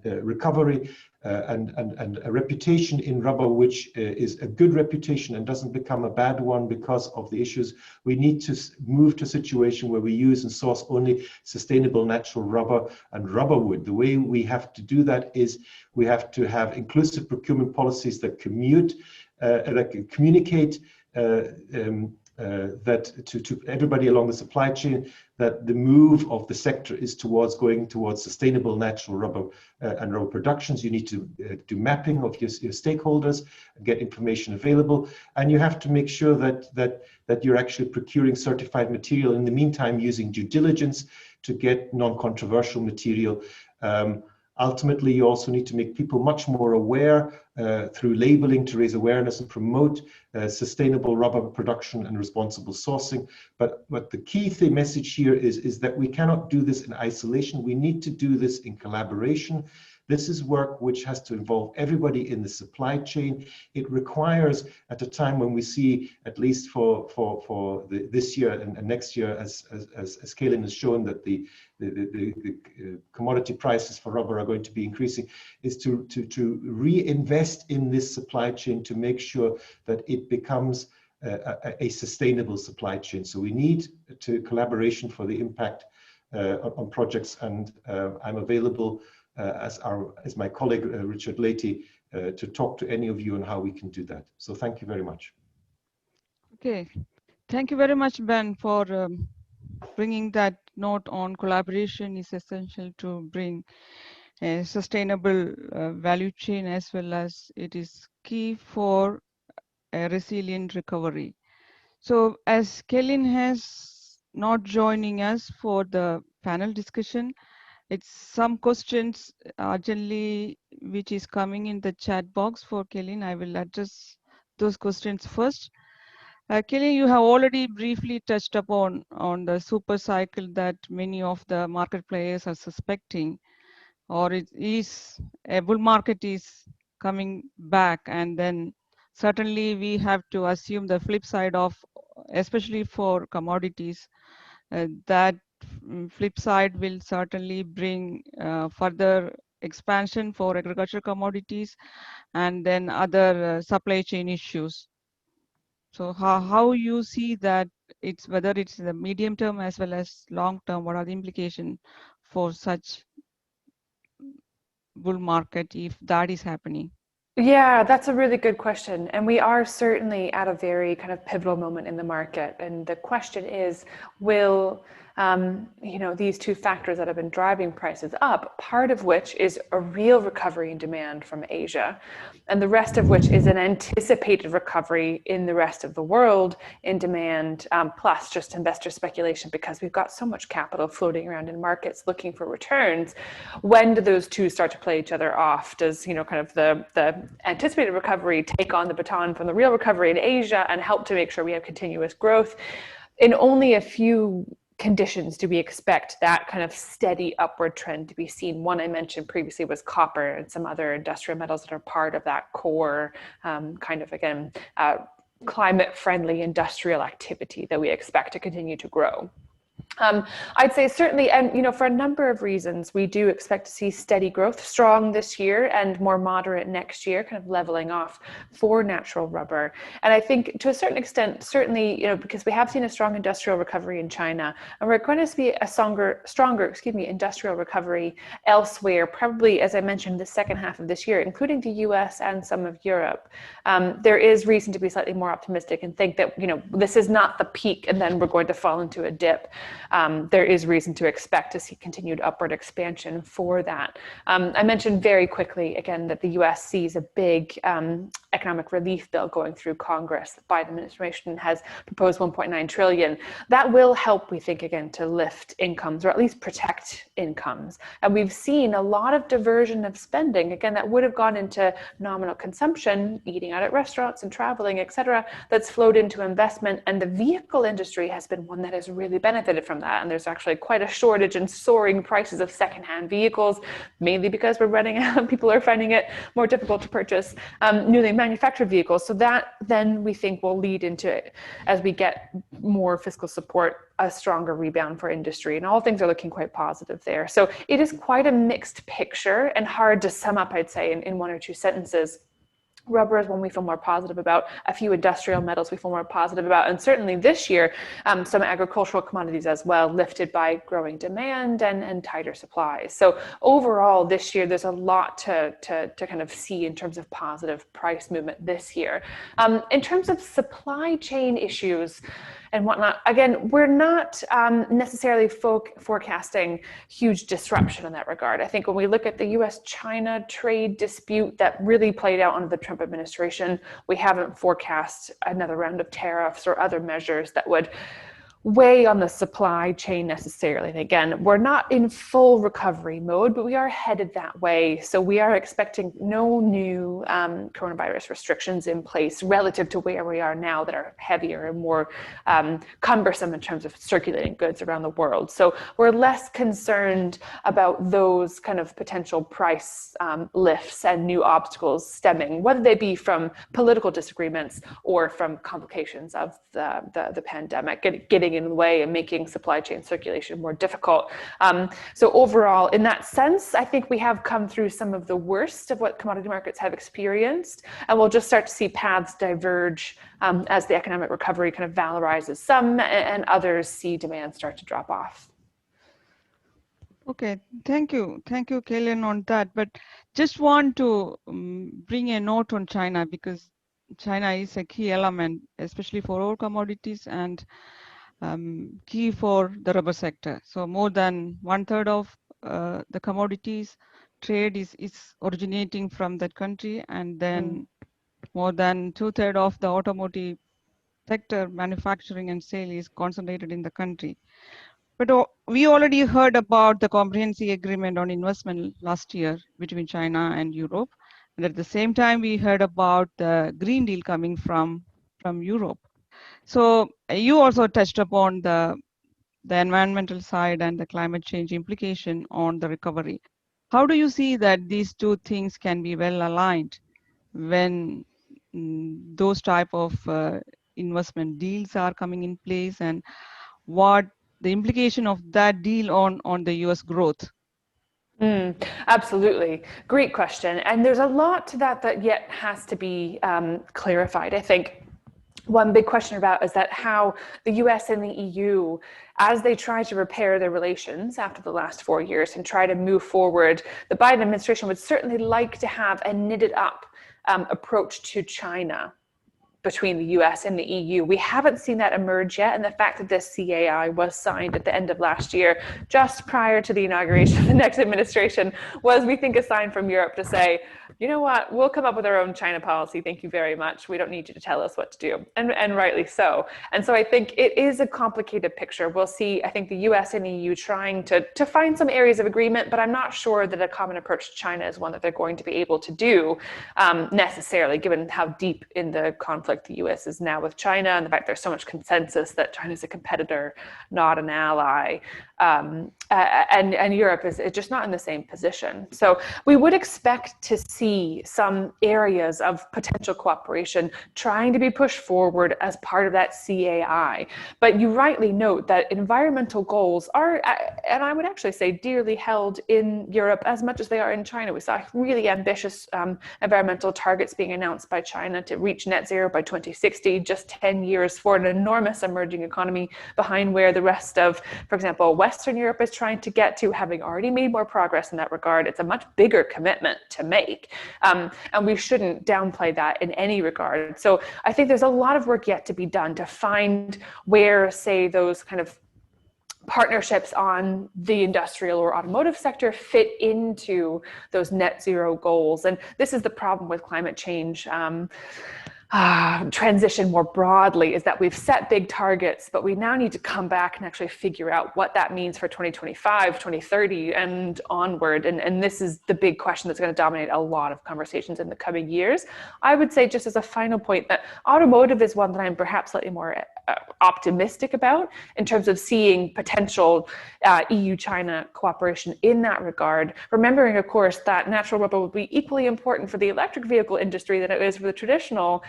recovery, and a reputation in rubber which is a good reputation and doesn't become a bad one because of the issues, we need to move to a situation where we use and source only sustainable natural rubber and rubber wood. The way we have to do that is we have to have inclusive procurement policies that that can communicate that to everybody along the supply chain, that the move of the sector is going towards sustainable natural rubber and rubber productions. You need to do mapping of your stakeholders, get information available, and you have to make sure that you're actually procuring certified material in the meantime, using due diligence to get non-controversial material. Ultimately, you also need to make people much more aware through labeling to raise awareness and promote sustainable rubber production and responsible sourcing. But the key message here is that we cannot do this in isolation. We need to do this in collaboration. This is work which has to involve everybody in the supply chain. It requires, at a time when we see, at least for this year and next year, as Cailin has shown, that the commodity prices for rubber are going to be increasing, is to reinvest in this supply chain to make sure that it becomes a sustainable supply chain. So we need collaboration for the impact on projects, and I'm available as my colleague Richard Leahy to talk to any of you on how we can do that. So thank you very much. Okay, thank you very much, Ben, for bringing that note on collaboration is essential to bring a sustainable value chain, as well as it is key for a resilient recovery. So as Cailin has not joining us for the panel discussion, it's some questions urgently which is coming in the chat box for Cailin. I will address those questions first. Cailin, you have already briefly touched upon the super cycle that many of the market players are suspecting, or it is a bull market is coming back, and then certainly we have to assume the flip side of, especially for commodities, that flip side will certainly bring further expansion for agricultural commodities, and then other supply chain issues. So how you see that, it's whether it's the medium term as well as long term, what are the implications for such bull market if that is happening? Yeah, that's a really good question. And we are certainly at a very kind of pivotal moment in the market. And the question is, will these two factors that have been driving prices up, part of which is a real recovery in demand from Asia, and the rest of which is an anticipated recovery in the rest of the world in demand, plus just investor speculation, because we've got so much capital floating around in markets looking for returns. When do those two start to play each other off? Does kind of the anticipated recovery take on the baton from the real recovery in Asia and help to make sure we have continuous growth? In only a few conditions do we expect that kind of steady upward trend to be seen. One I mentioned previously was copper and some other industrial metals that are part of that core kind of, again, climate-friendly industrial activity that we expect to continue to grow. I'd say certainly, and for a number of reasons, we do expect to see steady growth, strong this year and more moderate next year, kind of leveling off for natural rubber. And I think to a certain extent, certainly, because we have seen a strong industrial recovery in China, and we're going to see a stronger, industrial recovery elsewhere, probably, as I mentioned, the second half of this year, including the US and some of Europe. There is reason to be slightly more optimistic and think that, this is not the peak and then we're going to fall into a dip. There is reason to expect to see continued upward expansion for that. I mentioned very quickly, again, that the US sees a big economic relief bill going through Congress. The Biden administration has proposed $1.9 trillion. That will help, we think, again, to lift incomes, or at least protect incomes. And we've seen a lot of diversion of spending, again, that would have gone into nominal consumption, eating out at restaurants and traveling, et cetera, that's flowed into investment. And the vehicle industry has been one that has really benefited from that. And there's actually quite a shortage and soaring prices of secondhand vehicles, mainly because we're running out, people are finding it more difficult to purchase newly manufactured vehicles. So that then we think will lead into, as we get more fiscal support, a stronger rebound for industry, and all things are looking quite positive there. So it is quite a mixed picture and hard to sum up, I'd say, in one or two sentences. Rubber is one we feel more positive about. A few industrial metals we feel more positive about. And certainly this year, some agricultural commodities as well, lifted by growing demand and tighter supplies. So overall, this year, there's a lot to kind of see in terms of positive price movement this year. In terms of supply chain issues and whatnot, again, we're not necessarily forecasting huge disruption in that regard. I think when we look at the US-China trade dispute that really played out under the Trump administration, we haven't forecast another round of tariffs or other measures that would weigh on the supply chain necessarily. And again, we're not in full recovery mode, but we are headed that way. So we are expecting no new coronavirus restrictions in place relative to where we are now that are heavier and more cumbersome in terms of circulating goods around the world. So we're less concerned about those kind of potential price lifts and new obstacles stemming, whether they be from political disagreements or from complications of the pandemic, getting in the way and making supply chain circulation more difficult. So overall, in that sense, I think we have come through some of the worst of what commodity markets have experienced, and we'll just start to see paths diverge as the economic recovery kind of valorizes some and others see demand start to drop off. Okay, thank you, Cailin, on that. But just want to bring a note on China, because China is a key element, especially for all commodities and key for the rubber sector. So more than 1/3 of the commodities trade is originating from that country, and then more than 2/3 of the automotive sector manufacturing and sale is concentrated in the country. But we already heard about the comprehensive agreement on investment last year between China and Europe. And at the same time, we heard about the Green Deal coming from Europe. So you also touched upon the environmental side and the climate change implication on the recovery. How do you see that these two things can be well aligned when those type of investment deals are coming in place, and what the implication of that deal on the US growth? Absolutely. Great question. And there's a lot to that yet has to be clarified. I think one big question about is that how the US and the EU, as they try to repair their relations after the last 4 years and try to move forward, the Biden administration would certainly like to have a knitted up approach to China between the US and the EU. We haven't seen that emerge yet, and the fact that this CAI was signed at the end of last year, just prior to the inauguration of the next administration, was, we think, a sign from Europe to say, you know what, we'll come up with our own China policy, thank you very much. We don't need you to tell us what to do, and rightly so. And so I think it is a complicated picture. We'll see, I think, the US and EU trying to find some areas of agreement, but I'm not sure that a common approach to China is one that they're going to be able to do necessarily, given how deep in the conflict the US is now with China, and the fact there's so much consensus that China's a competitor, not an ally. And Europe is just not in the same position. So we would expect to see some areas of potential cooperation trying to be pushed forward as part of that CAI. But you rightly note that environmental goals are, and I would actually say, dearly held in Europe as much as they are in China. We saw really ambitious environmental targets being announced by China to reach net zero by 2060, just 10 years for an enormous emerging economy behind where the rest of, for example, Western Europe is trying to get to, having already made more progress in that regard. It's a much bigger commitment to make, and we shouldn't downplay that in any regard. So I think there's a lot of work yet to be done to find where, say, those kind of partnerships on the industrial or automotive sector fit into those net zero goals. And this is the problem with climate change transition more broadly, is that we've set big targets, but we now need to come back and actually figure out what that means for 2025, 2030 and onward. And this is the big question that's going to dominate a lot of conversations in the coming years. I would say, just as a final point, that automotive is one that I'm perhaps slightly more optimistic about in terms of seeing potential EU-China cooperation in that regard. Remembering, of course, that natural rubber will be equally important for the electric vehicle industry than it is for the traditional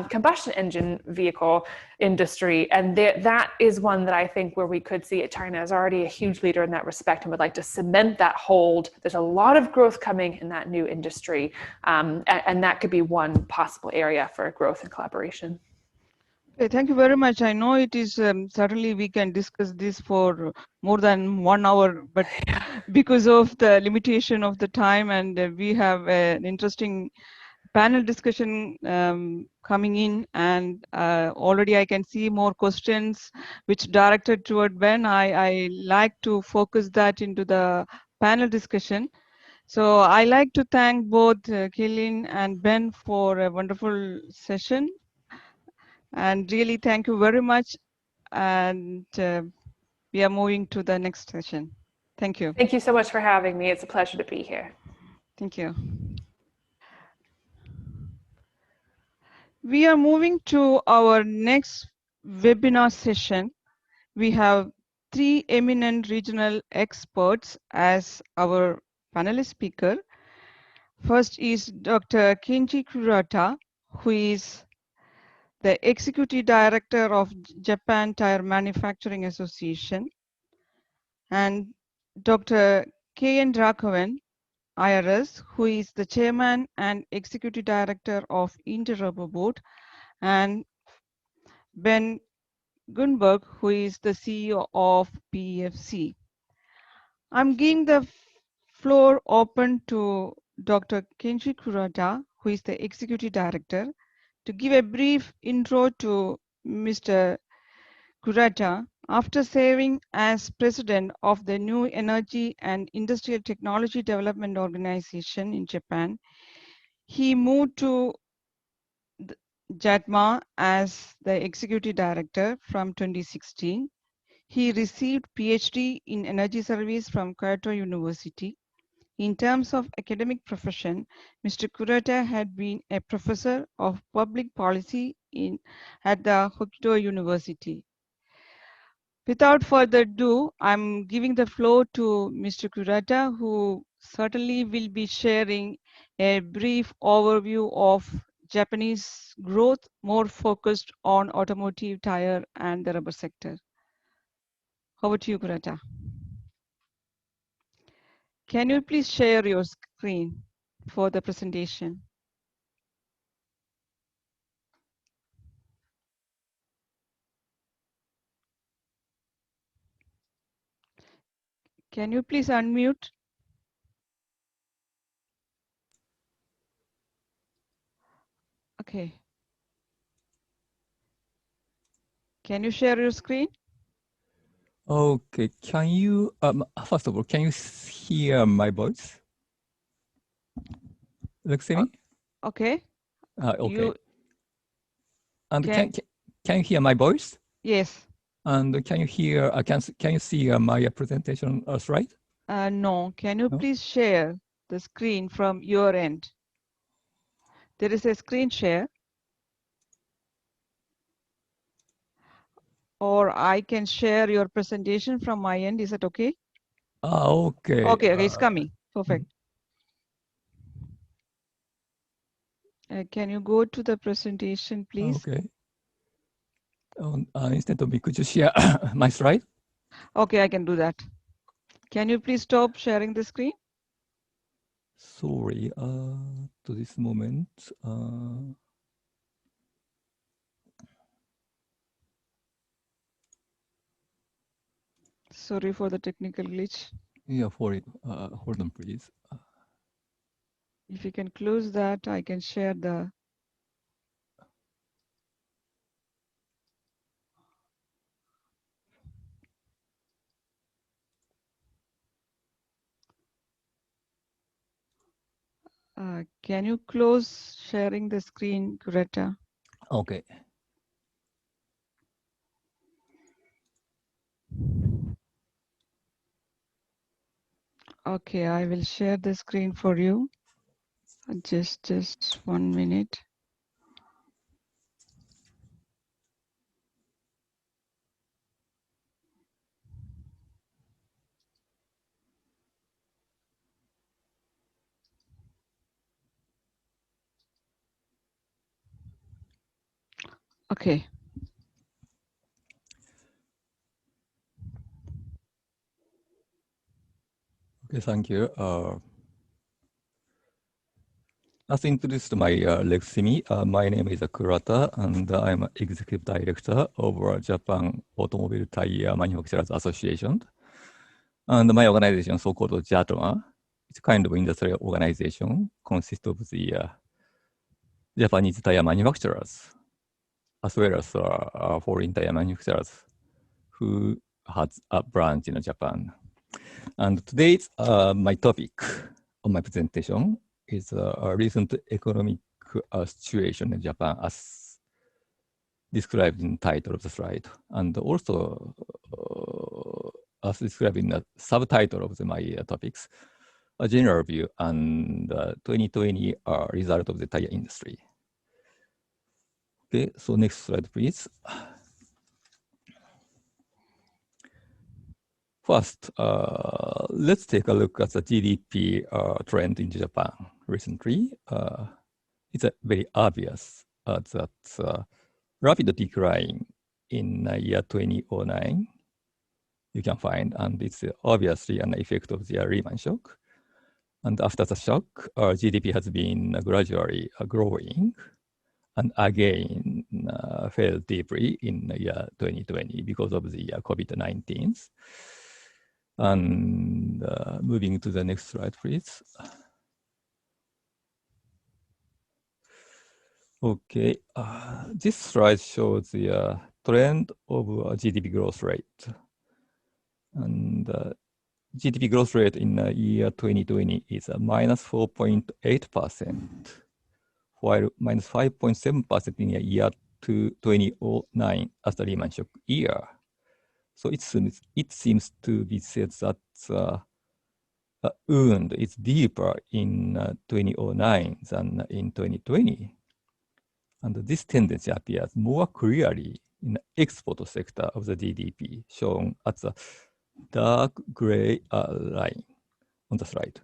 combustion engine vehicle industry. And that is one that I think where we could see it. China is already a huge leader in that respect and would like to cement that hold. There's a lot of growth coming in that new industry. And that could be one possible area for growth and collaboration. Okay, thank you very much. I know it is certainly we can discuss this for more than 1 hour, but because of the limitation of the time, and we have an interesting panel discussion coming in, and already I can see more questions which directed toward Ben. I like to focus that into the panel discussion. So I like to thank both Cailin and Ben for a wonderful session. And really, thank you very much. And we are moving to the next session. Thank you. Thank you so much for having me. It's a pleasure to be here. Thank you. We are moving to our next webinar session. We have 3 eminent regional experts as our panelist speaker. First is Dr. Kenji Kurata, who is the Executive Director of Japan Tire Manufacturing Association, and Dr. K.N. Raghavan, IRS, who is the Chairman and Executive Director of Inter-Rubber Board, and Ben Gunneberg, who is the CEO of PEFC. I'm giving the floor open to Dr. Kenji Kurata, who is the Executive Director, to give a brief intro to Mr. Kurata. After serving as president of the New Energy and Industrial Technology Development Organization in Japan, he moved to JATMA as the executive director from 2016. He received PhD in energy service from Kyoto University. In terms of academic profession, Mr. Kurata had been a professor of public policy at the Hokkaido University. Without further ado, I'm giving the floor to Mr. Kurata, who certainly will be sharing a brief overview of Japanese growth, more focused on automotive, tire, and the rubber sector. Over to you, Kurata. Can you please share your screen for the presentation? Can you please unmute? Okay. Can you share your screen? Okay, can you, first of all, can you hear my voice? Lekshmi? Okay. Okay. You And can, can you hear my voice? yes. And can you hear, can you see my presentation slide? No. Can you No? please share the screen from your end? There is a screen share. Or I can share your presentation from my end. Is that okay? Okay. Okay, it's coming. Perfect. Can you go to the presentation, please? Okay. Instead of me, could you share my slide? Okay, I can do that. Can you please stop sharing the screen? Sorry, to this moment. Sorry for the technical glitch. Yeah, for it. Hold on, please. If you can close that, I can share the. Can you close sharing the screen, Kurata? Okay. Okay, I will share the screen for you. Just 1 minute. Okay. Okay, thank you. As introduced by Lekshmi, my name is Kurata, and I'm Executive Director of Japan Automobile Tire Manufacturers Association. And my organization, so-called JATMA, it's kind of industrial organization, consists of the Japanese tire manufacturers, as well as foreign tire manufacturers who has a branch in Japan. And today's my topic on my presentation is a recent economic situation in Japan as described in the title of the slide, and also as described in the subtitle of my topics, a general view and 2020 result of the tire industry. Okay, so next slide, please. First, let's take a look at the GDP trend in Japan recently. It's very obvious that rapid decline in year 2009 you can find, and it's obviously an effect of the Lehman shock. And after the shock, GDP has been gradually growing, and again fell deeply in year 2020 because of the COVID-19. And moving to the next slide, please. Okay, this slide shows the trend of GDP growth rate. And GDP growth rate in year 2020 is minus 4.8%, while minus 5.7% in year 2009 as the Lehman shock year. So it seems to be said that wound is deeper in 2009 than in 2020. And this tendency appears more clearly in the export sector of the GDP, shown at the dark gray line on the slide.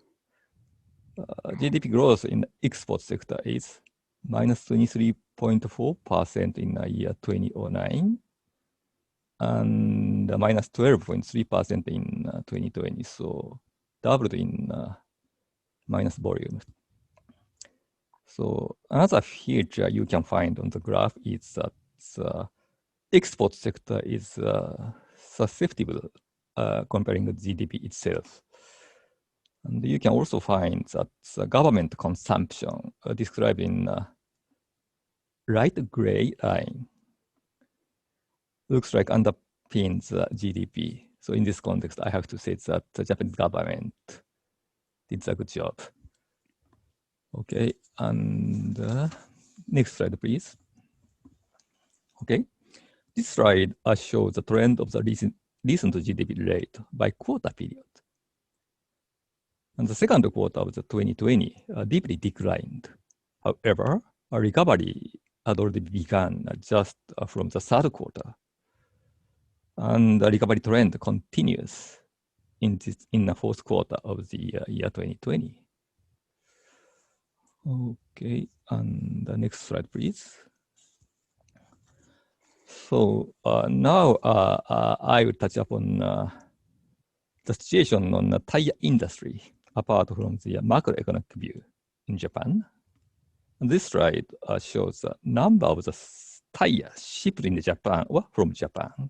GDP growth in the export sector is minus 23.4% in the year 2009 and minus 12.3% in 2020. So doubled in minus volume. So another feature you can find on the graph is that the export sector is susceptible comparing the GDP itself. And you can also find that the government consumption described in light gray line looks like underpins GDP. So in this context, I have to say that the Japanese government did a good job. Okay, and next slide, please. Okay, this slide shows the trend of the recent GDP rate by quarter period. And the second quarter of the 2020 deeply declined. However, a recovery had already begun just from the third quarter. And the recovery trend continues in the fourth quarter of the year 2020. Okay, and the next slide, please. So now I will touch upon the situation on the tire industry apart from the macroeconomic view in Japan. And this slide shows the number of the tires shipped in Japan or from Japan.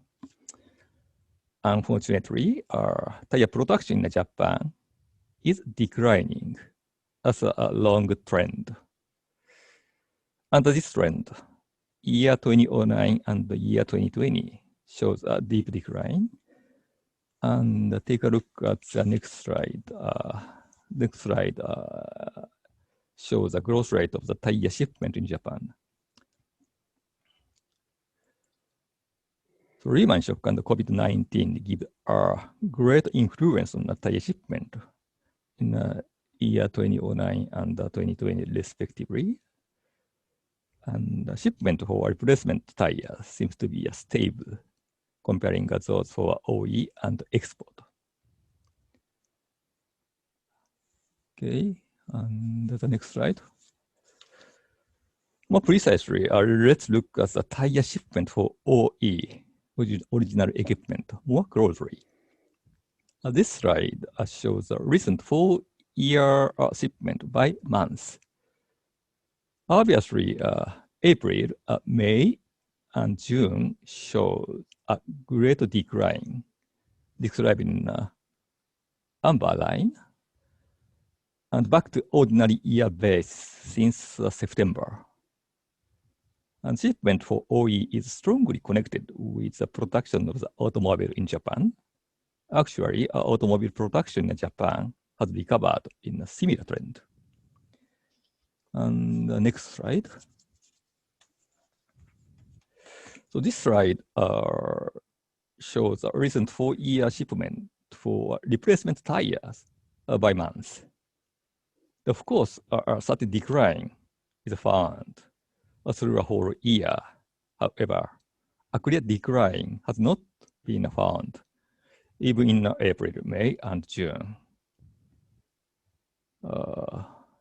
Unfortunately, tire production in Japan is declining as a long trend. Under this trend, year 2009 and the year 2020 shows a deep decline. And take a look at the next slide. Next slide shows the growth rate of the tire shipment in Japan. So Lehman shock and COVID-19 give a great influence on the tire shipment in the year 2009 and 2020 respectively. And the shipment for replacement tires seems to be stable comparing those for OE and export. Okay, and the next slide. More precisely, let's look at the tire shipment for OE, which is original equipment, more closely. This slide shows the recent 4-year shipment by month. Obviously, April, May, and June show a great decline, described in amber line, and back to ordinary year base since September. And shipment for OE is strongly connected with the production of the automobile in Japan. Actually, automobile production in Japan has recovered in a similar trend. And the next slide. So this slide shows a recent 4-year shipment for replacement tires by month. Of course, a certain decline is found through a whole year. However, a clear decline has not been found, even in April, May, and June.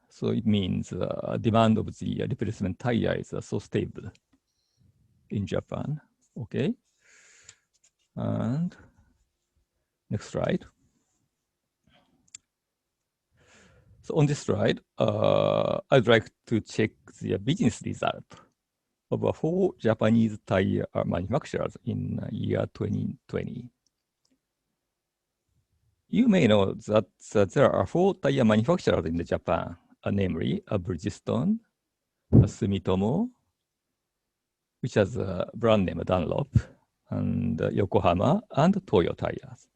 So it means demand of the replacement tire is so stable in Japan. Okay. And next slide. So on this slide, I'd like to check the business result of 4 Japanese tire manufacturers in year 2020. You may know that there are 4 tire manufacturers in Japan, namely Bridgestone, Sumitomo, which has a brand name Dunlop, and Yokohama, and Toyo tires.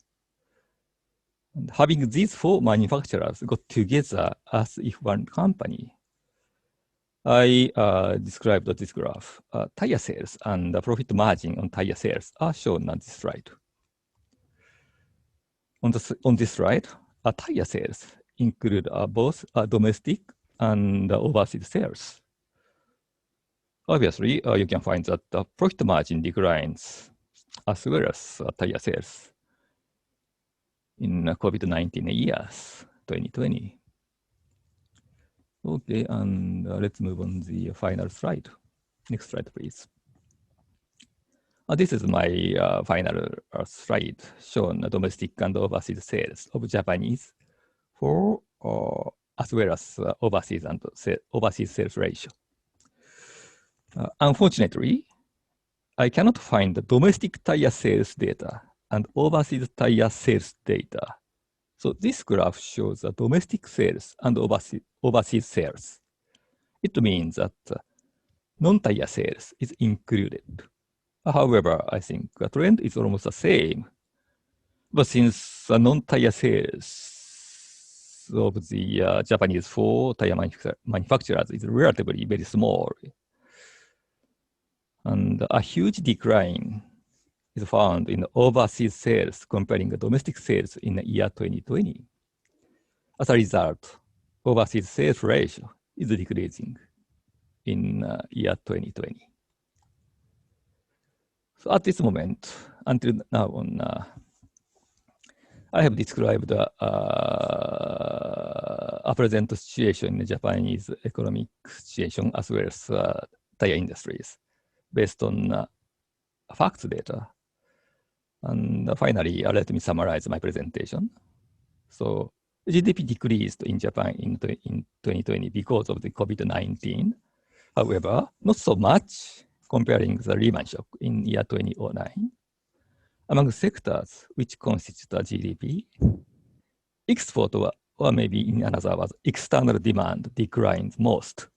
And having these 4 manufacturers got together as if one company, I described this graph. Tire sales and the profit margin on tire sales are shown on this slide. On this slide, tire sales include both domestic and overseas sales. Obviously, you can find that the profit margin declines as well as tire sales in COVID-19 years, 2020. Okay, and let's move on the final slide. Next slide, please. This is my final slide showing domestic and overseas sales of Japanese for as well as overseas and overseas sales ratio. Unfortunately, I cannot find the domestic tire sales data and overseas tire sales data. So this graph shows the domestic sales and overseas sales. It means that non-tire sales is included. However, I think the trend is almost the same. But since the non-tire sales of the Japanese four tire manufacturers is relatively very small, and a huge decline is found in overseas sales comparing the domestic sales in the year 2020. As a result, overseas sales ratio is decreasing in year 2020. So at this moment, until now on, I have described a present situation in the Japanese economic situation as well as tire industries based on facts data. And finally, let me summarize my presentation. So GDP decreased in Japan in 2020 because of the COVID-19. However, not so much comparing the Lehman shock in year 2009. Among sectors which constitute the GDP, export or maybe in another words, external demand declines most.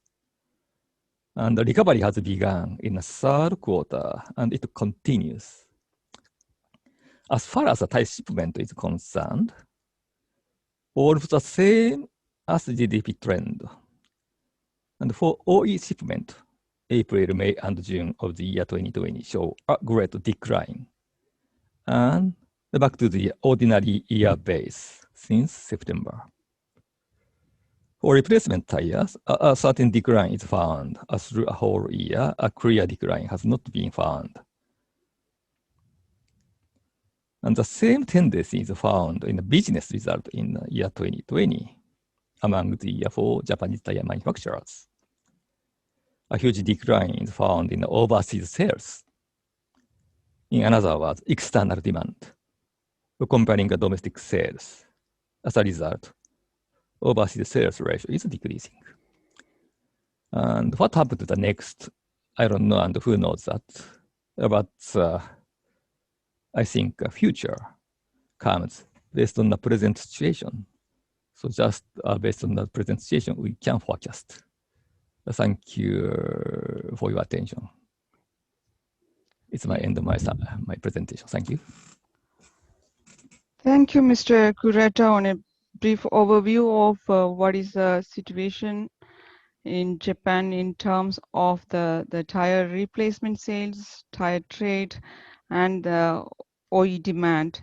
And the recovery has begun in the third quarter and it continues. As far as the tire shipment is concerned, all the same as the GDP trend. And for OE shipment, April, May, and June of the year 2020 show a great decline. And back to the ordinary year base since September. For replacement tires, a certain decline is found. As through a whole year, a clear decline has not been found. And the same tendency is found in the business result in the year 2020 among the four Japanese tire manufacturers. A huge decline is found in the overseas sales. In other words, external demand, comparing the domestic sales. As a result, overseas sales ratio is decreasing. And what happened to the next, I don't know, and who knows that. But I think a future comes based on the present situation. So just based on the present situation, we can forecast. Thank you for your attention. It's my end of my presentation. Thank you. Thank you, Mr. Kurata, on a brief overview of what is the situation in Japan in terms of the tire replacement sales, tire trade, and the OE demand.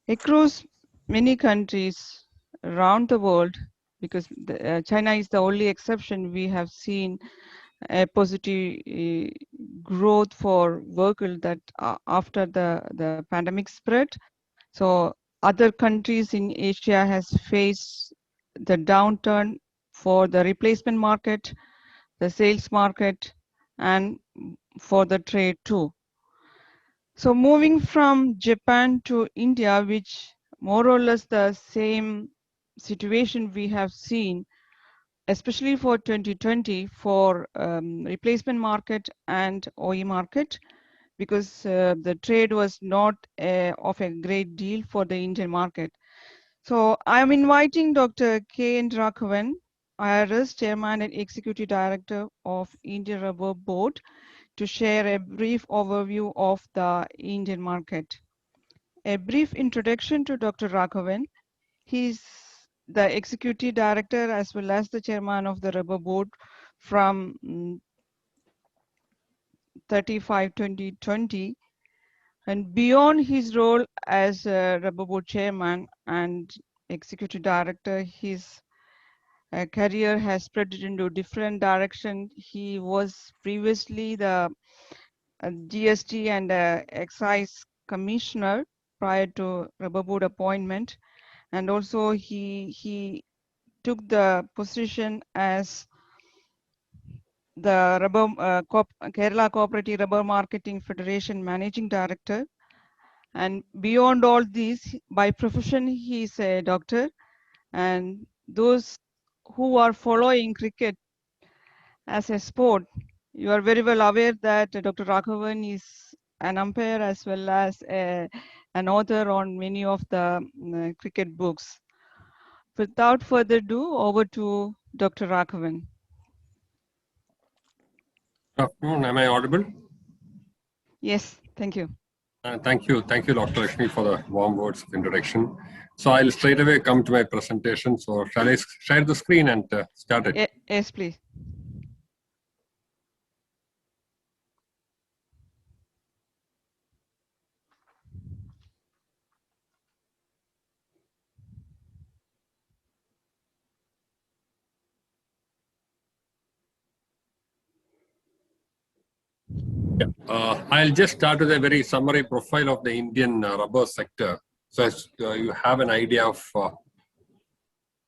Across many countries around the world, because China is the only exception, we have seen a positive growth for vehicle that after the pandemic spread. So other countries in Asia has faced the downturn for the replacement market, the sales market, and for the trade too. So moving from Japan to India, which more or less the same situation we have seen, especially for 2020 for replacement market and OE market, because the trade was not of a great deal for the Indian market. So I'm inviting Dr. Cailin Raghavan, IRS Chairman and Executive Director of Indian Rubber Board, to share a brief overview of the Indian market. A brief introduction to Dr. Raghavan. He's the Executive Director as well as the Chairman of the Rubber Board from 35-2020. And beyond his role as Rubber Board Chairman and Executive Director, his career has spread into different directions. He was previously the GST and Excise Commissioner prior to Rubber Board appointment, and also he took the position as the Kerala Cooperative Rubber Marketing Federation Managing Director. And beyond all these, by profession, he is a doctor And those who are following cricket as a sport, you are very well aware that Dr. Raghavan is an umpire as well as an author on many of the cricket books. Without further ado, over to Dr. Raghavan. Good afternoon. Am I audible? Yes, thank you. Thank you, Dr. Lekshmi, for the warm words of introduction. So I'll straight away come to my presentation. So shall I share the screen and start it? Yes, please. Yeah. I'll just start with a very summary profile of the Indian rubber sector. So as you have an idea of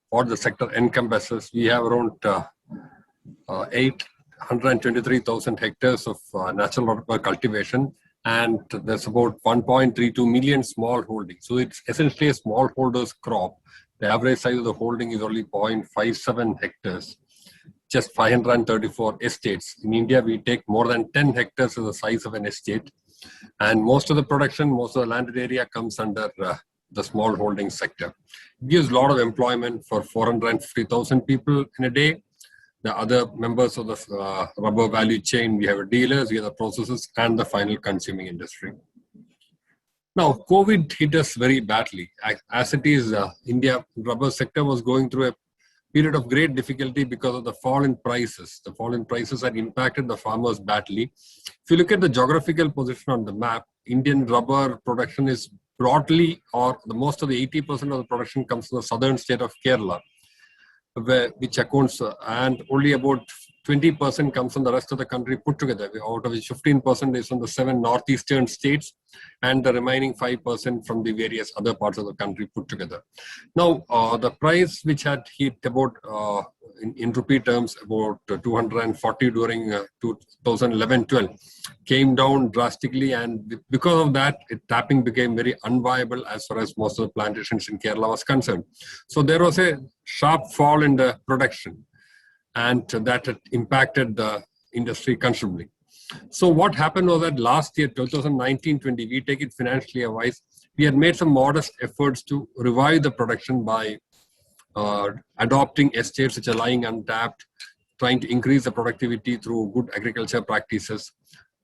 what the sector encompasses, we have around 823,000 hectares of natural rubber cultivation, and there's about 1.32 million small holdings. So it's essentially a smallholders crop. The average size of the holding is only 0.57 hectares. Just 534 estates. In India, we take more than 10 hectares as the size of an estate. And most of the production, most of the landed area comes under the small holding sector. It gives a lot of employment for 450,000 people in a day. The other members of the rubber value chain, we have dealers, we have the processors, and the final consuming industry. Now, COVID hit us very badly. As it is, India rubber sector was going through a period of great difficulty because of the fall in prices. The fall in prices had impacted the farmers badly. If you look at the geographical position on the map, Indian rubber production is broadly, or the most of the 80% of the production comes from the southern state of Kerala, which accounts, and only about 20% comes from the rest of the country put together, out of which 15% is from the 7 northeastern states, and the remaining 5% from the various other parts of the country put together. Now, the price which had hit about, in rupee terms, about 240 during 2011-12, came down drastically, and because of that, tapping became very unviable as far as most of the plantations in Kerala was concerned. So there was a sharp fall in the production, and that had impacted the industry considerably. So what happened was that last year, 2019-20, we take it financially wise, we had made some modest efforts to revive the production by adopting estates which are lying untapped, trying to increase the productivity through good agriculture practices.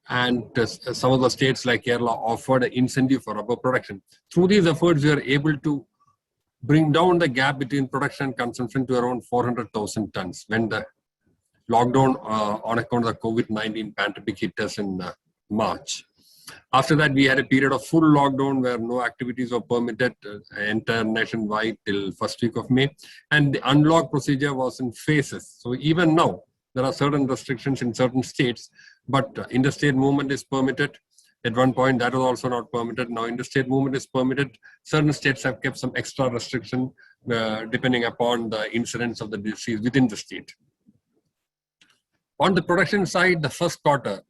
And some of the states like Kerala offered an incentive for rubber production. Through these efforts, we are able to bring down the gap between production and consumption to around 400,000 tons when the lockdown on account of the COVID-19 pandemic hit us in March. After that, we had a period of full lockdown where no activities were permitted entire nationwide till first week of May. And the unlock procedure was in phases. So even now, there are certain restrictions in certain states, but interstate movement is permitted. At one point, that was also not permitted. Now, interstate movement is permitted. Certain states have kept some extra restriction depending upon the incidence of the disease within the state. On the production side, the first quarter,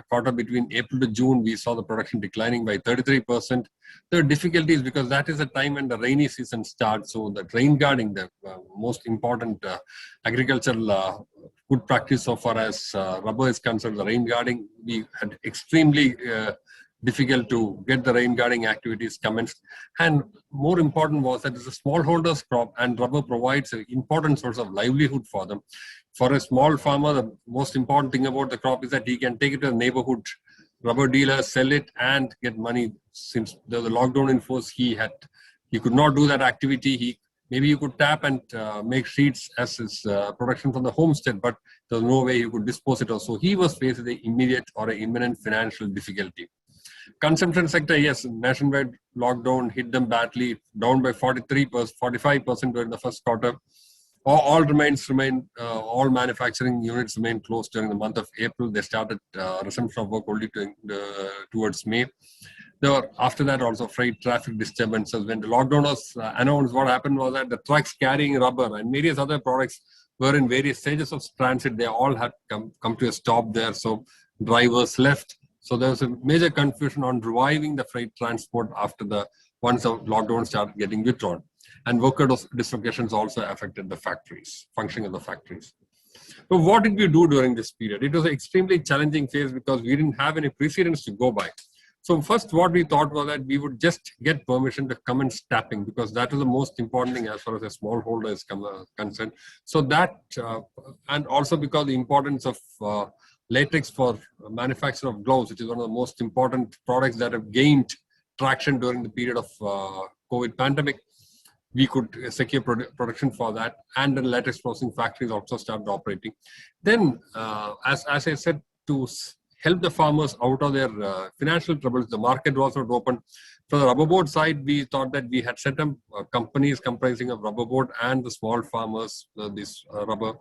quarter between April to June, we saw the production declining by 33%. There are difficulties because that is the time when the rainy season starts. So the rain guarding, the most important agricultural good practice so far as rubber is concerned, the rain guarding, we had extremely difficult to get the rain guarding activities commenced. And more important was that it's a smallholders crop, and rubber provides an important source of livelihood for them. For a small farmer, the most important thing about the crop is that he can take it to the neighborhood rubber dealer, sell it, and get money. Since there was a lockdown in force, he could not do that activity. Maybe he could tap and make sheets as his production from the homestead, but there was no way he could dispose it. So he was faced with an immediate or an imminent financial difficulty. Consumption sector, yes, nationwide lockdown hit them badly, down by 45% during the first quarter. All manufacturing units remained closed during the month of April. They started resumption of work only towards May. There were, after that, also freight traffic disturbances. When the lockdown was announced, what happened was that the trucks carrying rubber and various other products were in various stages of transit. They all had come to a stop there. So drivers left. So there was a major confusion on reviving the freight transport after once the lockdown started getting withdrawn. And worker dislocations also affected the factories, functioning of the factories. So what did we do during this period? It was an extremely challenging phase because we didn't have any precedents to go by. So first what we thought was that we would just get permission to commence tapping, because that is the most important thing as far as a smallholder is concerned. So that, and also because the importance of latex for manufacture of gloves, which is one of the most important products that have gained traction during the period of COVID pandemic, we could secure production for that, and then latex processing factories also started operating. Then, as I said, to help the farmers out of their financial troubles, the market was not open. For the rubber board side, we thought that we had set up companies comprising of rubber board and the small farmers, these rubber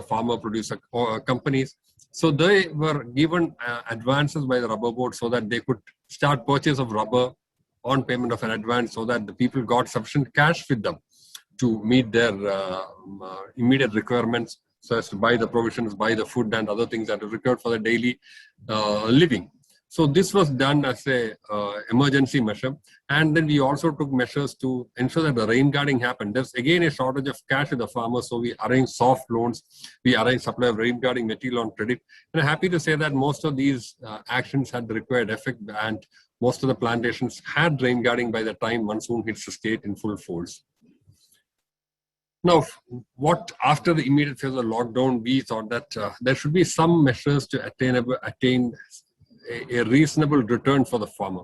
farmer producer companies. So they were given advances by the rubber board so that they could start purchase of rubber on payment of an advance, so that the people got sufficient cash with them to meet their immediate requirements, so as to buy the provisions, buy the food and other things that are required for the daily living. So this was done as a emergency measure. And then we also took measures to ensure that the rain guarding happened. There's again a shortage of cash with the farmers, so we arranged soft loans. We arranged supply of rain guarding material on credit. And I'm happy to say that most of these actions had the required effect, and most of the plantations had rain guarding by the time monsoon hits the state in full force. Now, after the immediate phase of lockdown, we thought that there should be some measures to attain a reasonable return for the farmer.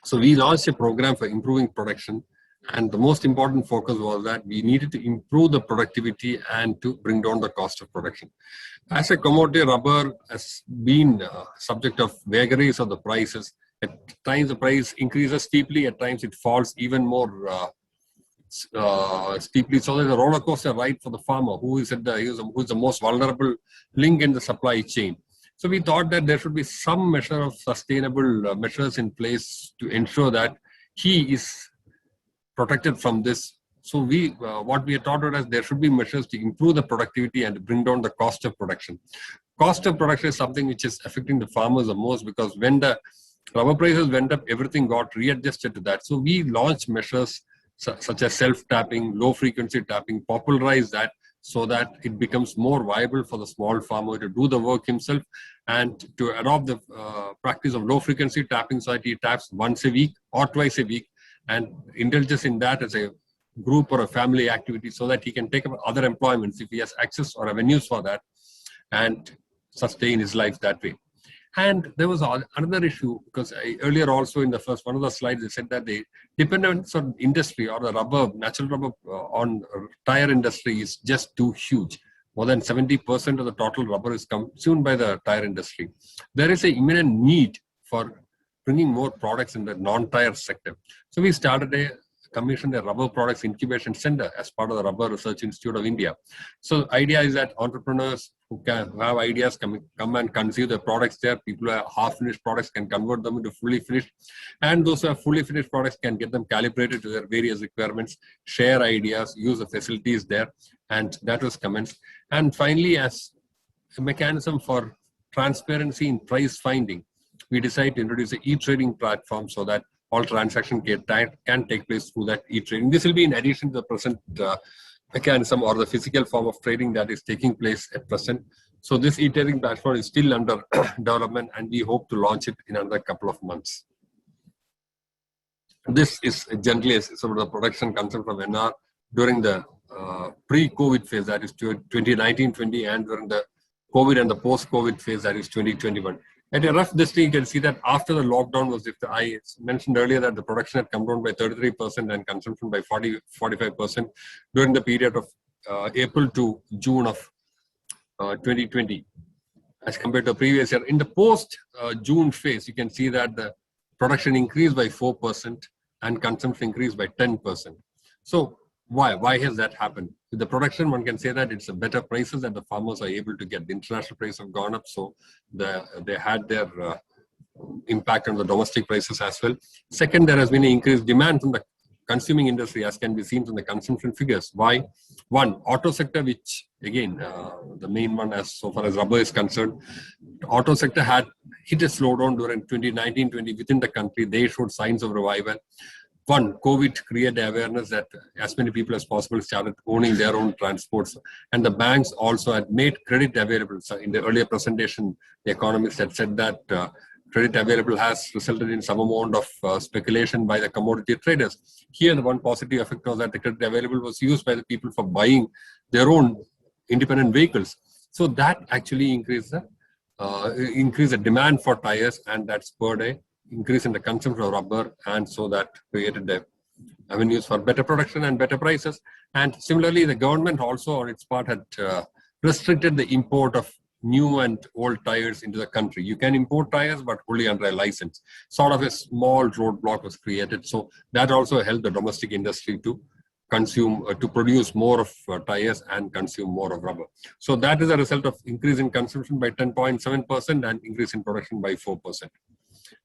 So we launched a program for improving production, and the most important focus was that we needed to improve the productivity and to bring down the cost of production. As a commodity, rubber has been subject of vagaries of the prices. At times the price increases steeply, at times it falls even more steeply. So there's a roller coaster ride for the farmer, who is the most vulnerable link in the supply chain. So we thought that there should be some measure of sustainable measures in place to ensure that he is protected from this. So what we thought was there should be measures to improve the productivity and to bring down the cost of production. Cost of production is something which is affecting the farmers the most, because when the rubber prices went up, everything got readjusted to that. So we launched measures such as self-tapping, low-frequency tapping, popularize that, so that it becomes more viable for the small farmer to do the work himself, and to adopt the practice of low-frequency tapping, so that he taps once a week or twice a week, and indulges in that as a group or a family activity, so that he can take up other employments if he has access or avenues for that, and sustain his life that way. And there was another issue, because earlier also in the first one of the slides, I said that the dependence on industry or the rubber, natural rubber on tire industry is just too huge. More than 70% of the total rubber is consumed by the tire industry. There is an imminent need for bringing more products in the non-tire sector. So we commissioned a rubber products incubation center as part of the Rubber Research Institute of India. So the idea is that entrepreneurs who have ideas come and conceive the products there. People who have half-finished products can convert them into fully finished. And those who have fully finished products can get them calibrated to their various requirements, share ideas, use the facilities there. And that was commenced. And finally, as a mechanism for transparency in price finding, we decided to introduce an e-trading platform so that all transactions can take place through that e-trading. This will be in addition to the present mechanism or the physical form of trading that is taking place at present. So this e-trading platform is still under development, and we hope to launch it in another couple of months. This is generally some of the production concept from NR during the pre-COVID phase, that is 2019-20, and during the COVID and the post-COVID phase, that is 2021. At a rough distance, you can see that after the lockdown I mentioned earlier that the production had come down by 33% and consumption by 45% during the period of April to June of 2020 as compared to the previous year. In the post-June phase, you can see that the production increased by 4% and consumption increased by 10%. So why has that happened? With the production, one can say that it's a better prices that the farmers are able to get. The international prices have gone up, so they had their impact on the domestic prices as well. Second, there has been an increased demand from the consuming industry, as can be seen from the consumption figures. Why? One, auto sector, which again, the main one as so far as rubber is concerned, auto sector had hit a slowdown during 2019-20 within the country. They showed signs of revival. one, COVID created awareness that as many people as possible started owning their own transports, and the banks also had made credit available. So in the earlier presentation, the economists had said that credit available has resulted in some amount of speculation by the commodity traders. Here, the one positive effect was that the credit available was used by the people for buying their own independent vehicles. So that actually increased the demand for tires, and that spurred a increase in the consumption of rubber, and so that created the avenues for better production and better prices. And similarly, the government also on its part had restricted the import of new and old tires into the country. You can import tires, but only under a license. Sort of a small roadblock was created. So that also helped the domestic industry to consume, to produce more of tires and consume more of rubber. So that is a result of increase in consumption by 10.7% and increase in production by 4%.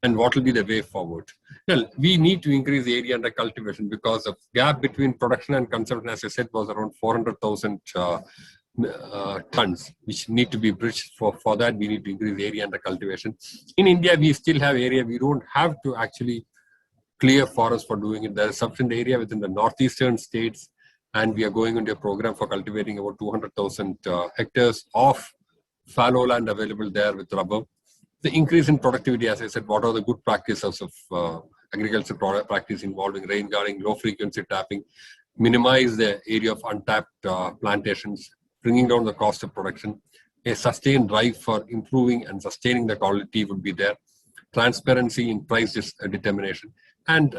And what will be the way forward? Well, we need to increase the area under cultivation because the gap between production and consumption, as I said, was around 400,000 tons, which need to be bridged. For that, we need to increase the area under cultivation. In India, we still have area. We don't have to actually clear forests for doing it. There is sufficient area within the northeastern states, and we are going into a program for cultivating about 200,000 hectares of fallow land available there with rubber. The increase in productivity, as I said, what are the good practices of agriculture practice involving rain guarding, low frequency tapping, minimize the area of untapped plantations, bringing down the cost of production. A sustained drive for improving and sustaining the quality would be there. Transparency in price determination, and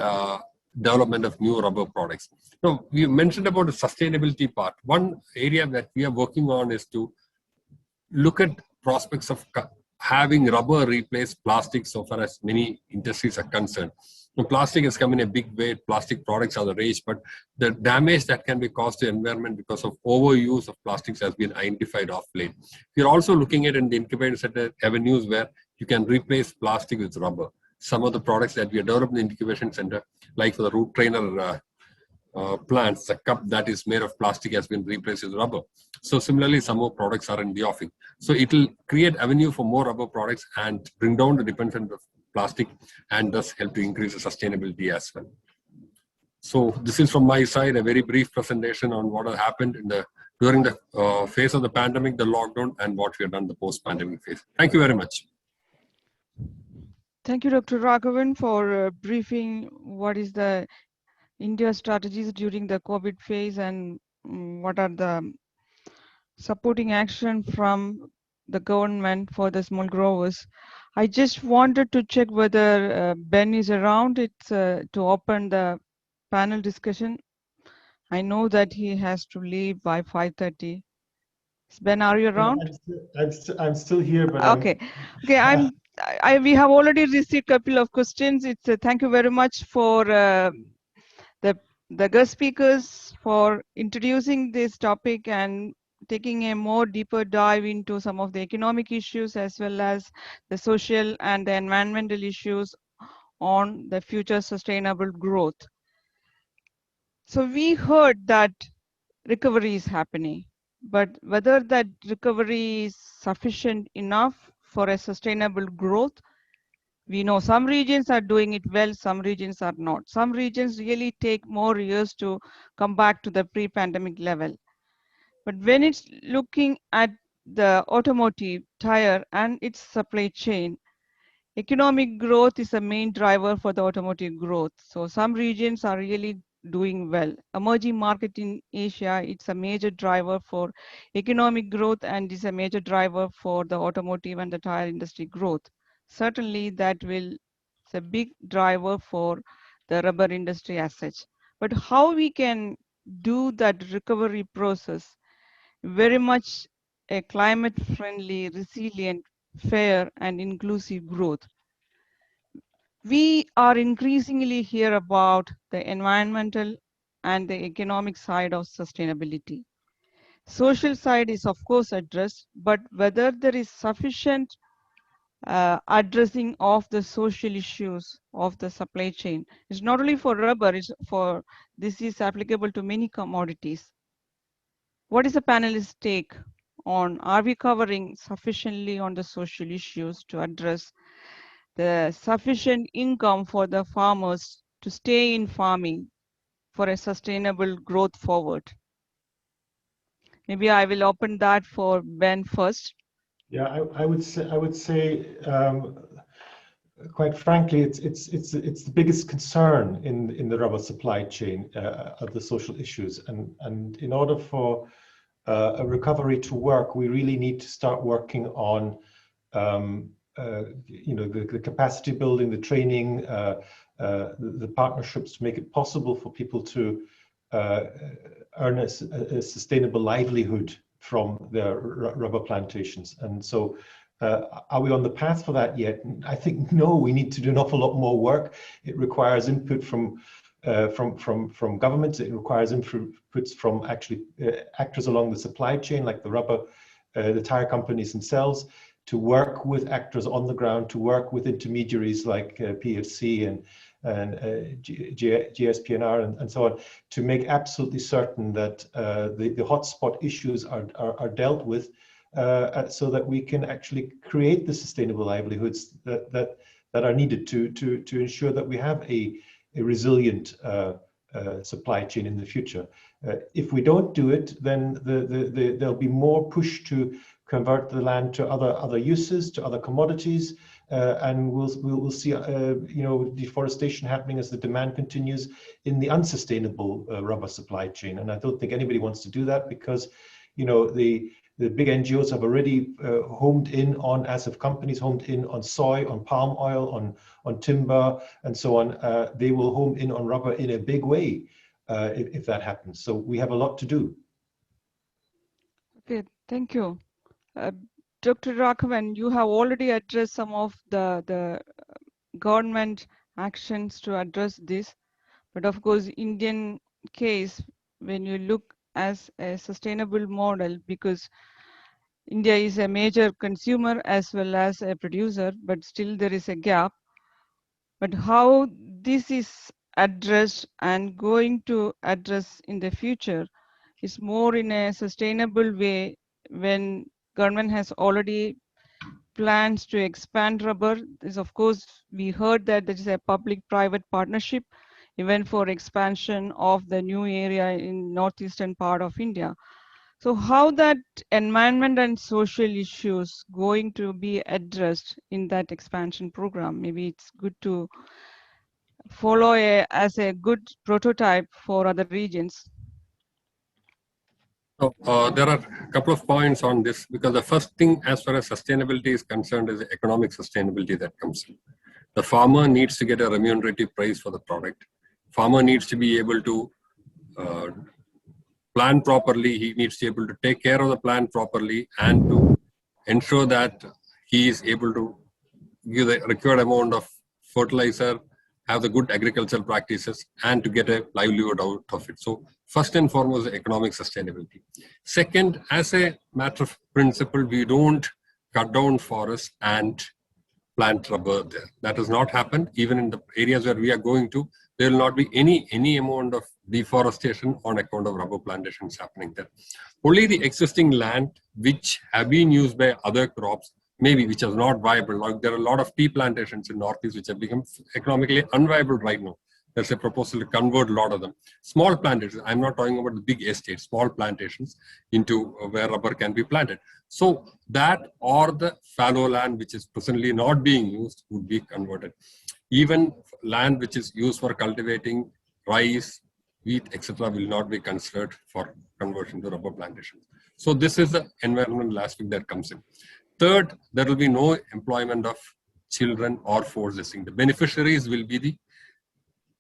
development of new rubber products. Now, we mentioned about the sustainability part. One area that we are working on is to look at prospects of having rubber replace plastic so far as many industries are concerned. Now, plastic has come in a big way. Plastic products are the rage, but the damage that can be caused to the environment because of overuse of plastics has been identified of late. We are also looking at in the incubator center avenues where you can replace plastic with rubber. Some of the products that we have developed in the incubation center, like for the root trainer plants, the cup that is made of plastic has been replaced with rubber. So similarly, some more products are in the offing. So it will create avenue for more rubber products and bring down the dependence of plastic, and thus help to increase the sustainability as well. So this is from my side, a very brief presentation on what has happened during the phase of the pandemic, the lockdown, and what we have done the post-pandemic phase. Thank you very much. Thank you, Dr. Raghavan, for briefing what is the India strategies during the COVID phase and what are the supporting action from the government for the small growers. I just wanted to check whether Ben is around to open the panel discussion. I know that he has to leave by 5:30. Ben, are you around? I'm still here, but okay. Okay, we have already received a couple of questions. It's thank you very much for the guest speakers for introducing this topic and taking a more deeper dive into some of the economic issues as well as the social and the environmental issues on the future sustainable growth. So we heard that recovery is happening, but whether that recovery is sufficient enough for a sustainable growth, we know some regions are doing it well, some regions are not. Some regions really take more years to come back to the pre-pandemic level. But when it's looking at the automotive, tire, and its supply chain, economic growth is a main driver for the automotive growth. So some regions are really doing well. Emerging market in Asia, it's a major driver for economic growth and is a major driver for the automotive and the tire industry growth. Certainly that will, it's a big driver for the rubber industry as such. But how we can do that recovery process very much a climate friendly, resilient, fair and inclusive growth. We are increasingly hear about the environmental and the economic side of sustainability. Social side is of course addressed, but whether there is sufficient addressing of the social issues of the supply chain is not only for rubber, this is applicable to many commodities. What is the panelist take on, are we covering sufficiently on the social issues to address the sufficient income for the farmers to stay in farming for a sustainable growth forward? Maybe I will open that for Ben first. Yeah, I would say, quite frankly, it's the biggest concern in the rubber supply chain of the social issues, and in order for a recovery to work, we really need to start working on the capacity building, the training, the partnerships to make it possible for people to earn a sustainable livelihood from their rubber plantations. And so are we on the path for that yet? I think no, we need to do an awful lot more work. It requires input from governments. It requires inputs from actually actors along the supply chain, like the tire companies themselves, to work with actors on the ground, to work with intermediaries like PFC and GSPNR and so on, to make absolutely certain that the hotspot issues are dealt with, so that we can actually create the sustainable livelihoods that are needed to ensure that we have a resilient supply chain in the future. If we don't do it, then there'll be more push to convert the land to other uses, to other commodities, and we'll see deforestation happening as the demand continues in the unsustainable rubber supply chain. And I don't think anybody wants to do that, because the big NGOs have already homed in on, as have companies homed in on soy, on palm oil, on timber, and so on. They will home in on rubber in a big way if that happens. So we have a lot to do. Okay, thank you. Dr. Raghavan, you have already addressed some of the government actions to address this, but of course, Indian case, when you look as a sustainable model, because India is a major consumer as well as a producer, but still there is a gap. But how this is addressed and going to address in the future is more in a sustainable way, when government has already plans to expand rubber. Is, of course, we heard that there is a public-private partnership even for expansion of the new area in northeastern part of India. So how that environment and social issues going to be addressed in that expansion program? Maybe it's good to follow as a good prototype for other regions. So, there are a couple of points on this, because the first thing as far as sustainability is concerned is the economic sustainability that comes in. The farmer needs to get a remunerative price for the product. Farmer needs to be able to plan properly. He needs to be able to take care of the plant properly and to ensure that he is able to give the required amount of fertilizer, have the good agricultural practices, and to get a livelihood out of it. So first and foremost, economic sustainability. Second, as a matter of principle, we don't cut down forests and plant rubber there. That has not happened. Even in the areas where we are going to, there will not be any amount of deforestation on account of rubber plantations happening there. Only the existing land which have been used by other crops, maybe which is not viable. Like there are a lot of tea plantations in Northeast which have become economically unviable right now. There's a proposal to convert a lot of them. Small plantations, I'm not talking about the big estates, small plantations into where rubber can be planted. So that or the fallow land which is presently not being used would be converted. Even land which is used for cultivating rice, wheat, etc. will not be considered for conversion to rubber plantations. So this is the environmental aspect that comes in. Third, there will be no employment of children or forcing. The beneficiaries will be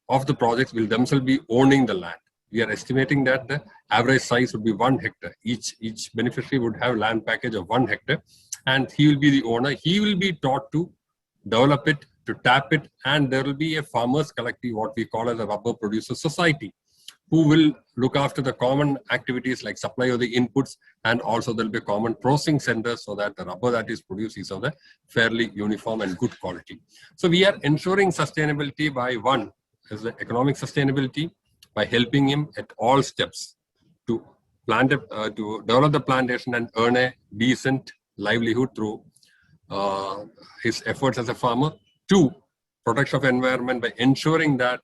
of the projects will themselves be owning the land. We are estimating that the average size would be 1 hectare. Each beneficiary would have land package of 1 hectare, and he will be the owner. He will be taught to develop it, to tap it, and there will be a farmers collective, what we call as a rubber producer society, who will look after the common activities like supply of the inputs, and also there will be common processing centers so that the rubber that is produced is of the fairly uniform and good quality. So we are ensuring sustainability by one is the economic sustainability, by helping him at all steps to plant to develop the plantation and earn a decent livelihood through his efforts as a farmer. Two, protection of environment by ensuring that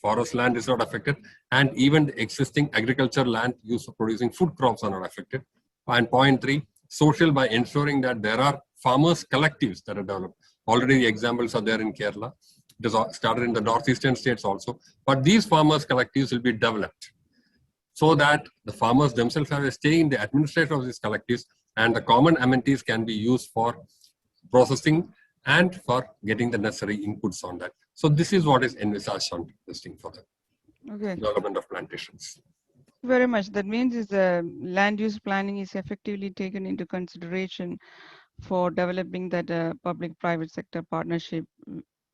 forest land is not affected, and even the existing agriculture land used for producing food crops are not affected. And point 3, social, by ensuring that there are farmers collectives that are developed. Already the examples are there in Kerala. It has started in the northeastern states also. But these farmers collectives will be developed so that the farmers themselves have a stay in the administration of these collectives, and the common amenities can be used for processing and for getting the necessary inputs on that. So this is what is envisaged on this thing for the development of plantations. Very much. That means is the land use planning is effectively taken into consideration for developing that public-private sector partnership,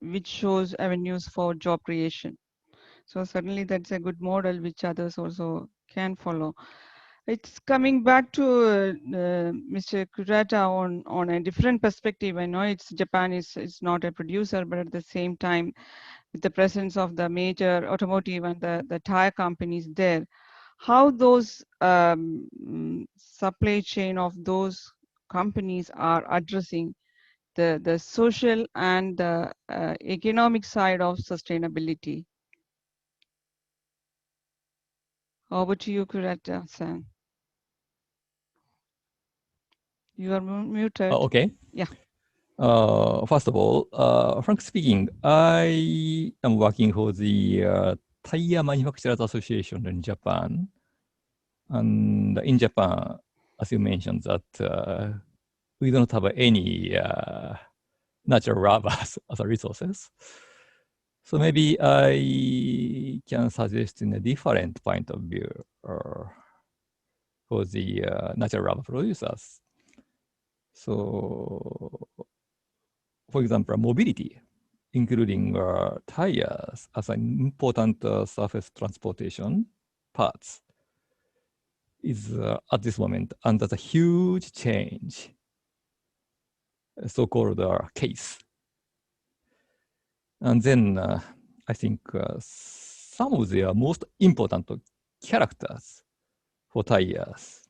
which shows avenues for job creation. So certainly that's a good model which others also can follow. It's coming back to Mr. Kurata on a different perspective. I know it's Japan is not a producer, but at the same time, with the presence of the major automotive and the tire companies there, how those supply chain of those companies are addressing the social and the economic side of sustainability. Over to you, Kurata-san. You are muted. Okay. Yeah. First of all, frankly speaking, I am working for the Tire Manufacturers Association in Japan. And in Japan, as you mentioned, that we don't have any natural rubbers as a resources. So maybe I can suggest in a different point of view for the natural rubber producers. So, for example, mobility, including tires as an important surface transportation parts, is at this moment under the huge change, so-called case. And then I think some of the most important characters for tires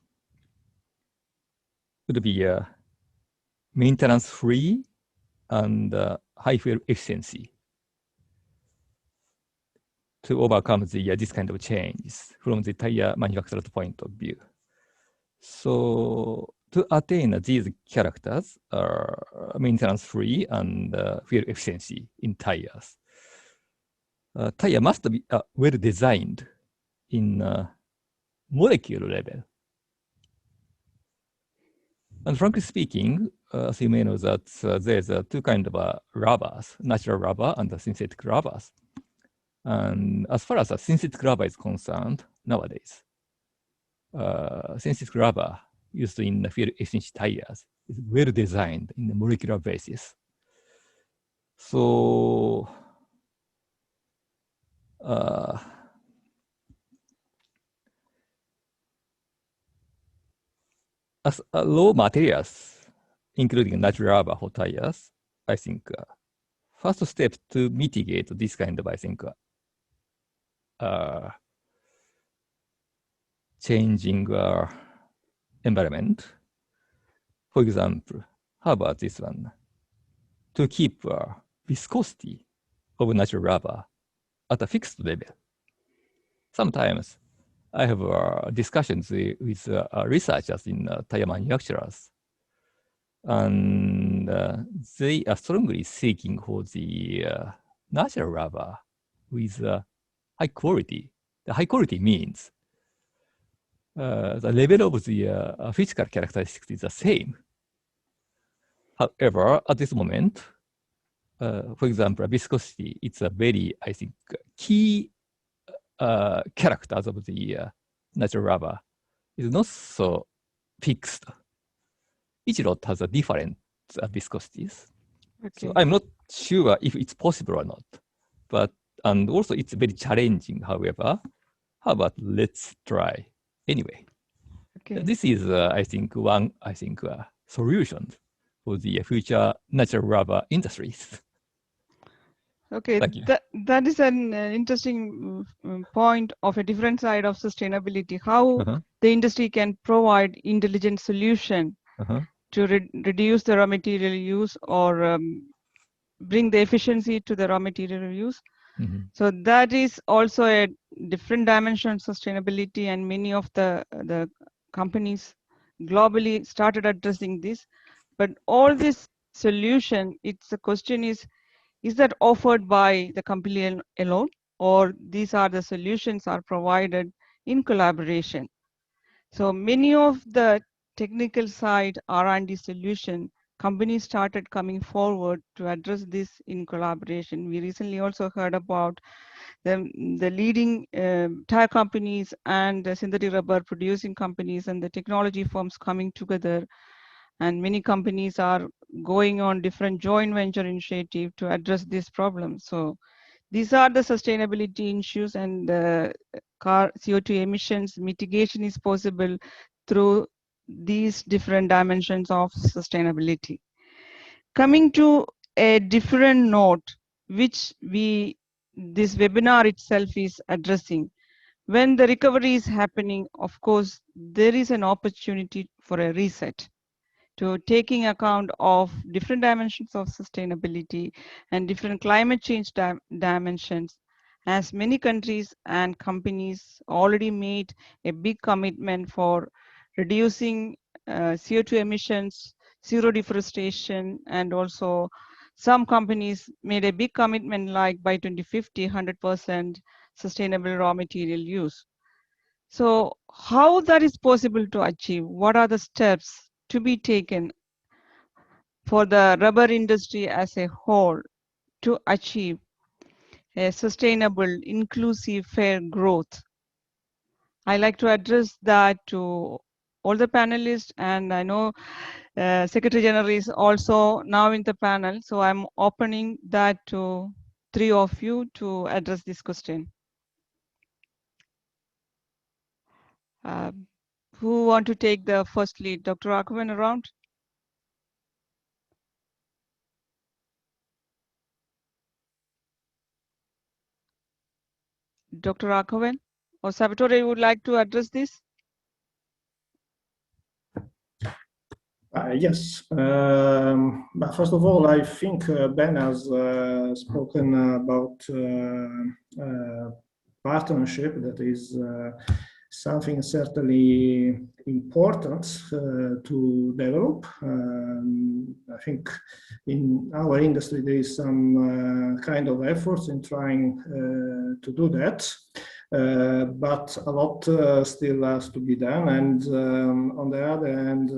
would be maintenance-free and high fuel efficiency to overcome the this kind of changes from the tire manufacturer's point of view. So to attain these characters are maintenance-free and fuel efficiency in tires. Tire must be well designed in molecule level. And frankly speaking, as you may know that there's two kinds of rubbers, natural rubber and synthetic rubbers. And as far as the synthetic rubber is concerned, nowadays, synthetic rubber used in the fuel efficiency tires is well designed in the molecular basis. So, as raw materials, including natural rubber for tires, I think first step to mitigate this kind of, I think, changing environment. For example, how about this one? To keep viscosity of natural rubber at a fixed level. Sometimes I have discussions with researchers in tire manufacturers, and they are strongly seeking for the natural rubber with high quality. The high quality means the level of the physical characteristics is the same. However, at this moment, for example, viscosity, it's a very, I think, key characters of the natural rubber is not so fixed. Each lot has a different viscosities. Okay. So I'm not sure if it's possible or not, but, and also it's very challenging, however. How about let's try anyway. Okay. This is, I think, one, solution for the future natural rubber industries. Okay, that is an interesting point of a different side of sustainability, how the industry can provide intelligent solution to reduce the raw material use or bring the efficiency to the raw material use. So that is also a different dimension of sustainability, and many of the companies globally started addressing this. But all this solution, it's the question is that offered by the company alone, or these are the solutions are provided in collaboration? So many of the technical side R&D solution, companies started coming forward to address this in collaboration. We recently also heard about the leading tire companies and the synthetic rubber producing companies and the technology firms coming together, and many companies are going on different joint venture initiative to address this problem. So these are the sustainability issues, and car CO2 emissions mitigation is possible through these different dimensions of sustainability. Coming to a different note, which this webinar itself is addressing. When the recovery is happening, of course, there is an opportunity for a reset, to taking account of different dimensions of sustainability and different climate change dimensions, as many countries and companies already made a big commitment for reducing CO2 emissions, zero deforestation, and also some companies made a big commitment like by 2050, 100% sustainable raw material use. So how that is possible to achieve? What are the steps to be taken for the rubber industry as a whole to achieve a sustainable, inclusive, fair growth? I like to address that to all the panelists, and I know Secretary General is also now in the panel, so I'm opening that to three of you to address this question. Who want to take the first lead? Dr. Raghavan around? Dr. Raghavan or Salvatore, you would like to address this? Yes, but first of all, I think Ben has spoken about partnership. That is something certainly important to develop. I think in our industry there is some kind of efforts in trying to do that. But a lot still has to be done, and on the other hand,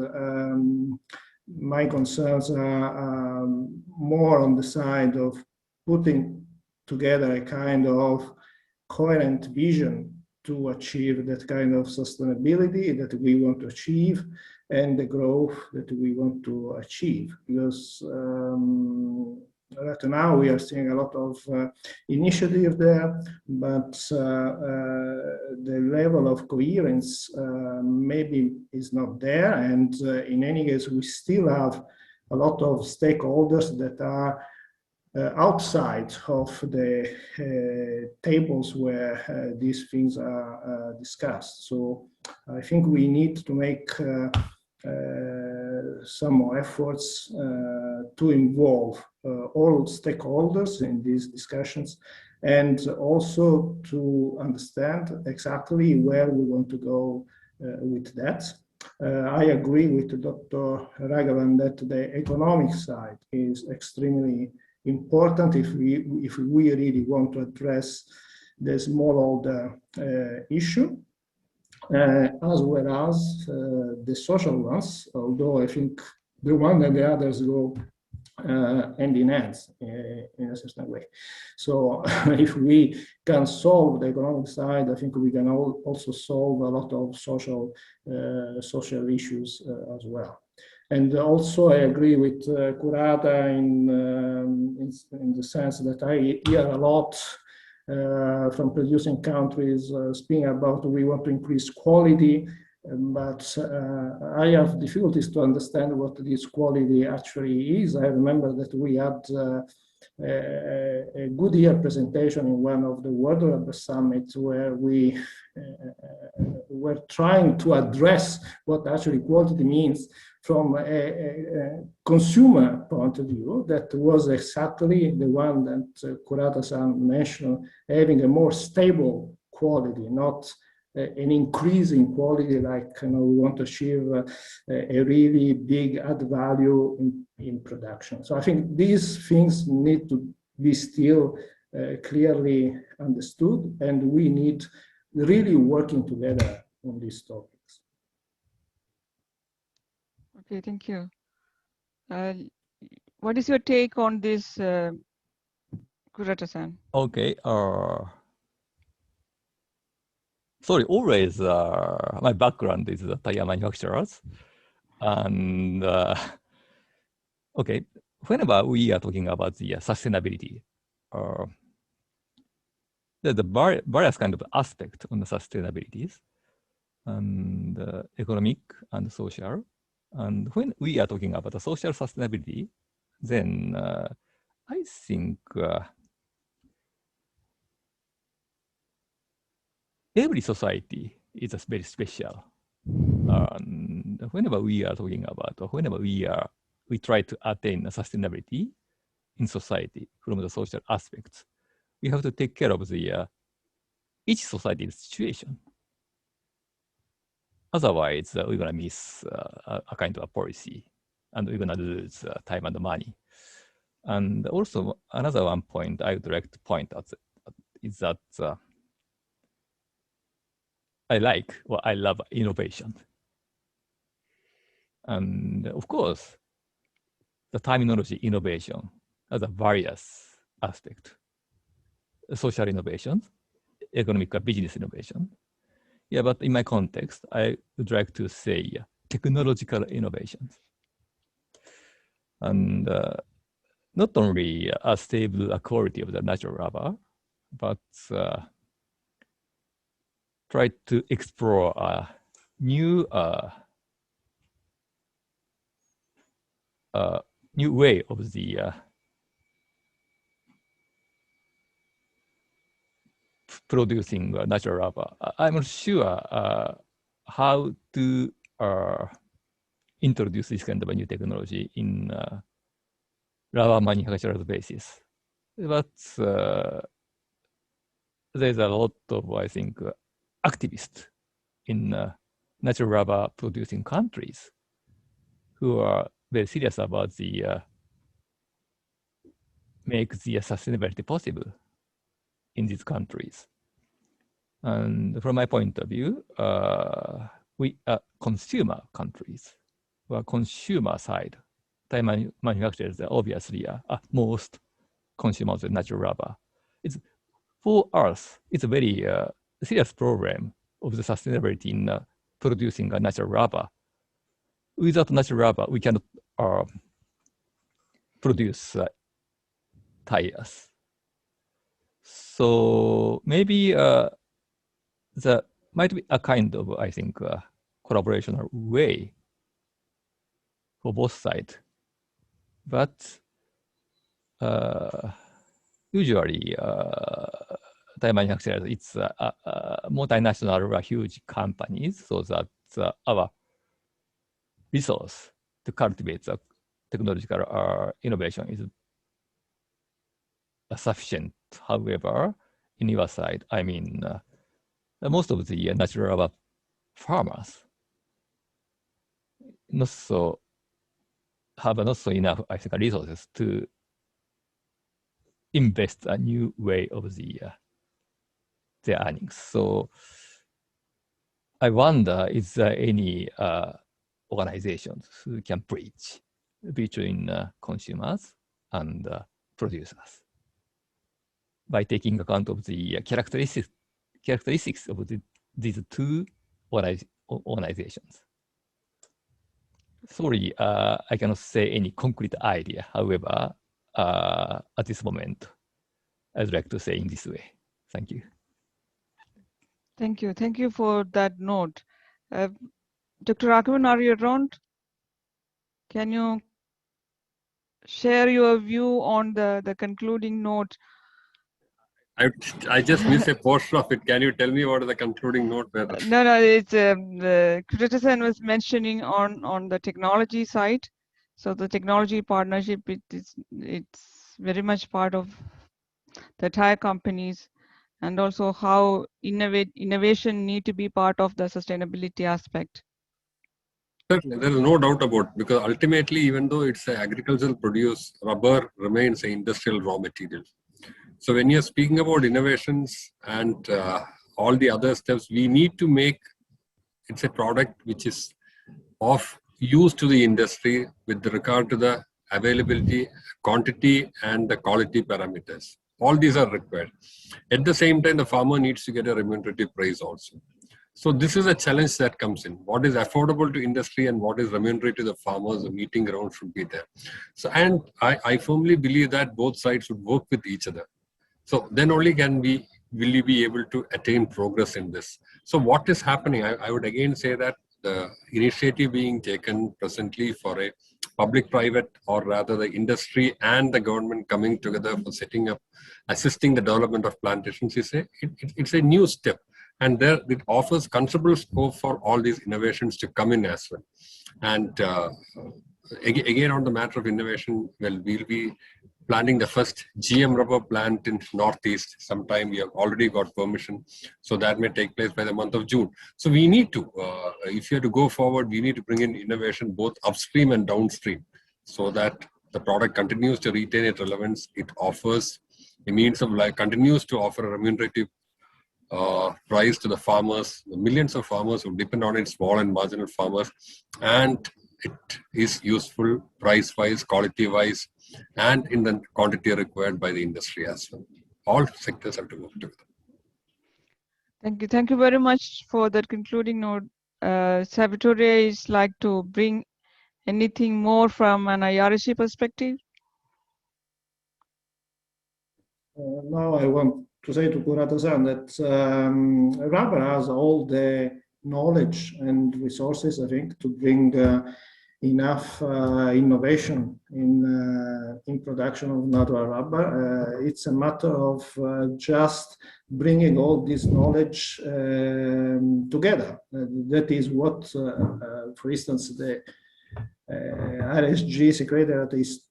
my concerns are more on the side of putting together a kind of coherent vision to achieve that kind of sustainability that we want to achieve and the growth that we want to achieve, because right now we are seeing a lot of initiative there, but the level of coherence maybe is not there, and in any case we still have a lot of stakeholders that are outside of the tables where these things are discussed. So I think we need to make some more efforts to involve all stakeholders in these discussions, and also to understand exactly where we want to go with that. I agree with Dr. Raghavan that the economic side is extremely important if we really want to address the smallholder issue. As well as the social ones, although I think the one and the others go hand in hand in a certain way. So if we can solve the economic side, I think we can also solve a lot of social issues as well. And also I agree with Kurata in the sense that I hear a lot from producing countries speaking about we want to increase quality, but I have difficulties to understand what this quality actually is. I remember that we had a Goodyear presentation in one of the World Rubber Summits where we were trying to address what actually quality means from a consumer point of view, that was exactly the one that Kurata-san mentioned, having a more stable quality, not an increase in quality, like we want to achieve a really big add value in production. So I think these things need to be still clearly understood, and we need really working together on these topics. Okay, thank you. What is your take on this, Kurata-san? Okay. Sorry, always my background is tire manufacturers. And okay, whenever we are talking about the sustainability, there's a various kind of aspect on the sustainabilities, and economic and social. And when we are talking about the social sustainability, then I think every society is very special. And whenever we are talking about, or whenever we try to attain sustainability in society from the social aspects, we have to take care of the each society's situation. Otherwise, we're gonna miss a kind of a policy, and we're gonna lose time and money. And also, another one point I would like to point out is that I like or I love innovation. And of course, the terminology innovation has a various aspect. Social innovation, economic or business innovation. Yeah, but in my context, I would like to say technological innovations. And not only a stable quality of the natural rubber, but try to explore a new new way of the producing natural rubber. I'm not sure how to introduce this kind of a new technology in rubber manufacturer's basis. But there's a lot of, I think, activists in natural rubber producing countries who are very serious about the make the sustainability possible in these countries. And from my point of view, we are consumer countries, or consumer side. Tire manufacturers are obviously most consumers of natural rubber. It's for us, it's a very serious problem of the sustainability in producing a natural rubber. Without natural rubber, we cannot produce tires. So maybe there might be a kind of, I think, collaboration way for both sides. But usually, tire manufacturers, it's multinational or huge companies, so that our resource to cultivate the technological innovation is sufficient. However, in your side, I mean, most of the natural rubber farmers have not so enough, I think, resources to invest a new way of their earnings. So I wonder, is there any organizations who can bridge between consumers and producers by taking account of the characteristics of these two organizations? Sorry, I cannot say any concrete idea. However, at this moment, I'd like to say in this way. Thank you. Thank you. Thank you for that note. Dr. Raghavan, are you around? Can you share your view on the concluding note I just missed a portion of it. Can you tell me what is the concluding note? No, it's Kurata was mentioning on the technology side. So the technology partnership, it's very much part of the tire companies, and also how innovation need to be part of the sustainability aspect. Certainly, there is no doubt about it, because ultimately, even though it's an agricultural produce, rubber remains an industrial raw material. So when you're speaking about innovations and all the other steps, we need to make it's a product which is of use to the industry with regard to the availability, quantity, and the quality parameters. All these are required. At the same time, the farmer needs to get a remunerative price also. So this is a challenge that comes in. What is affordable to industry and what is remunerative to the farmers, the meeting ground should be there. So, and I firmly believe that both sides should work with each other. So then only will you be able to attain progress in this. So what is happening? I would again say that the initiative being taken presently for a public-private, or rather the industry and the government coming together for setting up, assisting the development of plantations, it's a new step. And there it offers considerable scope for all these innovations to come in as well. And again, on the matter of innovation, well, we'll be planning the first GM rubber plant in Northeast sometime. We have already got permission, so that may take place by the month of June. So we need to, if you have to go forward, we need to bring in innovation both upstream and downstream, so that the product continues to retain its relevance. It offers a means of life, continues to offer a remunerative price to the farmers, the millions of farmers who depend on it, small and marginal farmers, and it is useful price-wise, quality-wise, and in the quantity required by the industry as well. All sectors have to work together. Thank you very much for that concluding note. Salvatore is like to bring anything more from an IRSG perspective? Now I want to say to Kurata-san that rubber has all the knowledge and resources, I think, to bring enough innovation in production of natural rubber. It's a matter of just bringing all this knowledge together. That is what, for instance, the IRSG Secretariat is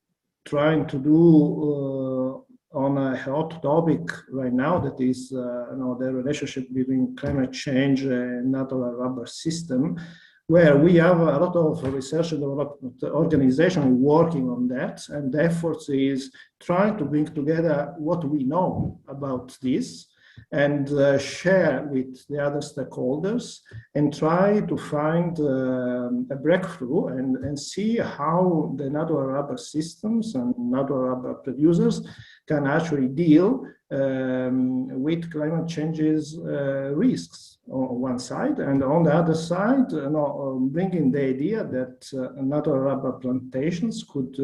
trying to do on a hot topic right now, that is the relationship between climate change and natural rubber system, where we have a lot of research and development organization working on that, and the efforts is trying to bring together what we know about this and share with the other stakeholders and try to find a breakthrough and see how the natural rubber systems and natural rubber producers can actually deal with climate change's risks on one side, and on the other side, bringing the idea that natural rubber plantations could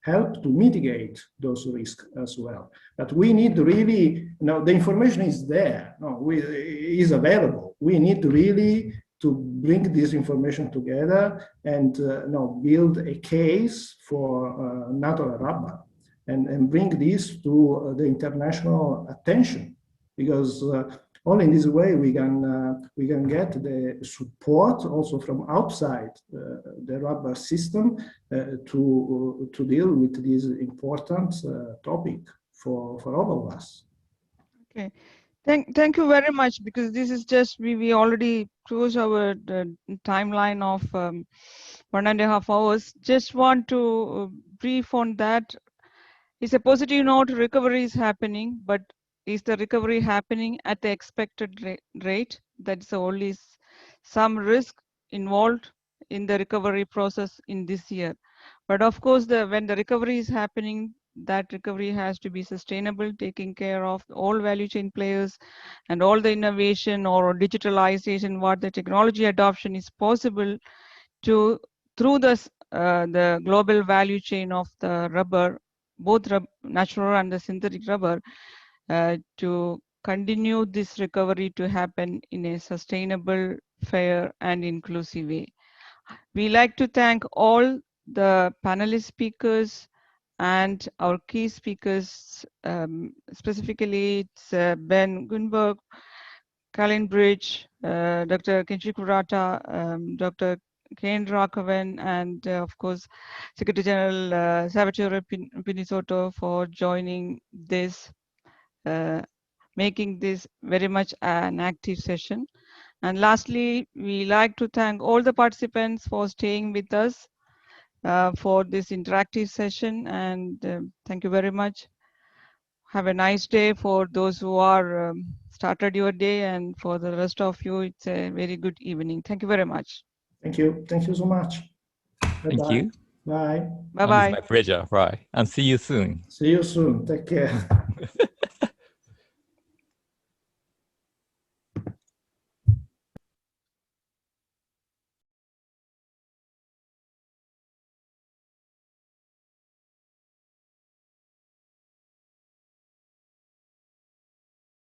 help to mitigate those risks as well. But we need really, the information is there, is available. We need really to bring this information together and build a case for natural rubber. And bring this to the international attention, because only in this way we can get the support also from outside the rubber system to deal with this important topic for all of us. Okay, thank you very much, because this is just we already closed our timeline of 1.5 hours. Just want to brief on that. It's a positive note, recovery is happening, but is the recovery happening at the expected rate? That's only some risk involved in the recovery process in this year. But of course, when the recovery is happening, that recovery has to be sustainable, taking care of all value chain players and all the innovation or digitalization, what the technology adoption is possible to through the global value chain of the rubber, both natural and the synthetic rubber, to continue this recovery to happen in a sustainable, fair, and inclusive way. We like to thank all the panelist speakers And our key speakers, specifically, it's Ben Gunneberg, Cailin Birch, Dr. Kenji Kurata, Dr. Raghavan, and of course, Secretary General Salvatore Pinisotto for joining this, making this very much an active session. And lastly, we like to thank all the participants for staying with us for this interactive session, and thank you very much. Have a nice day for those who are started your day, and for the rest of you, it's a very good evening. Thank you very much. Thank you. Thank you so much. Thank Bye-bye. you. Bye. Bye-bye. It's my pleasure. Right. And see you soon. See you soon. Take care.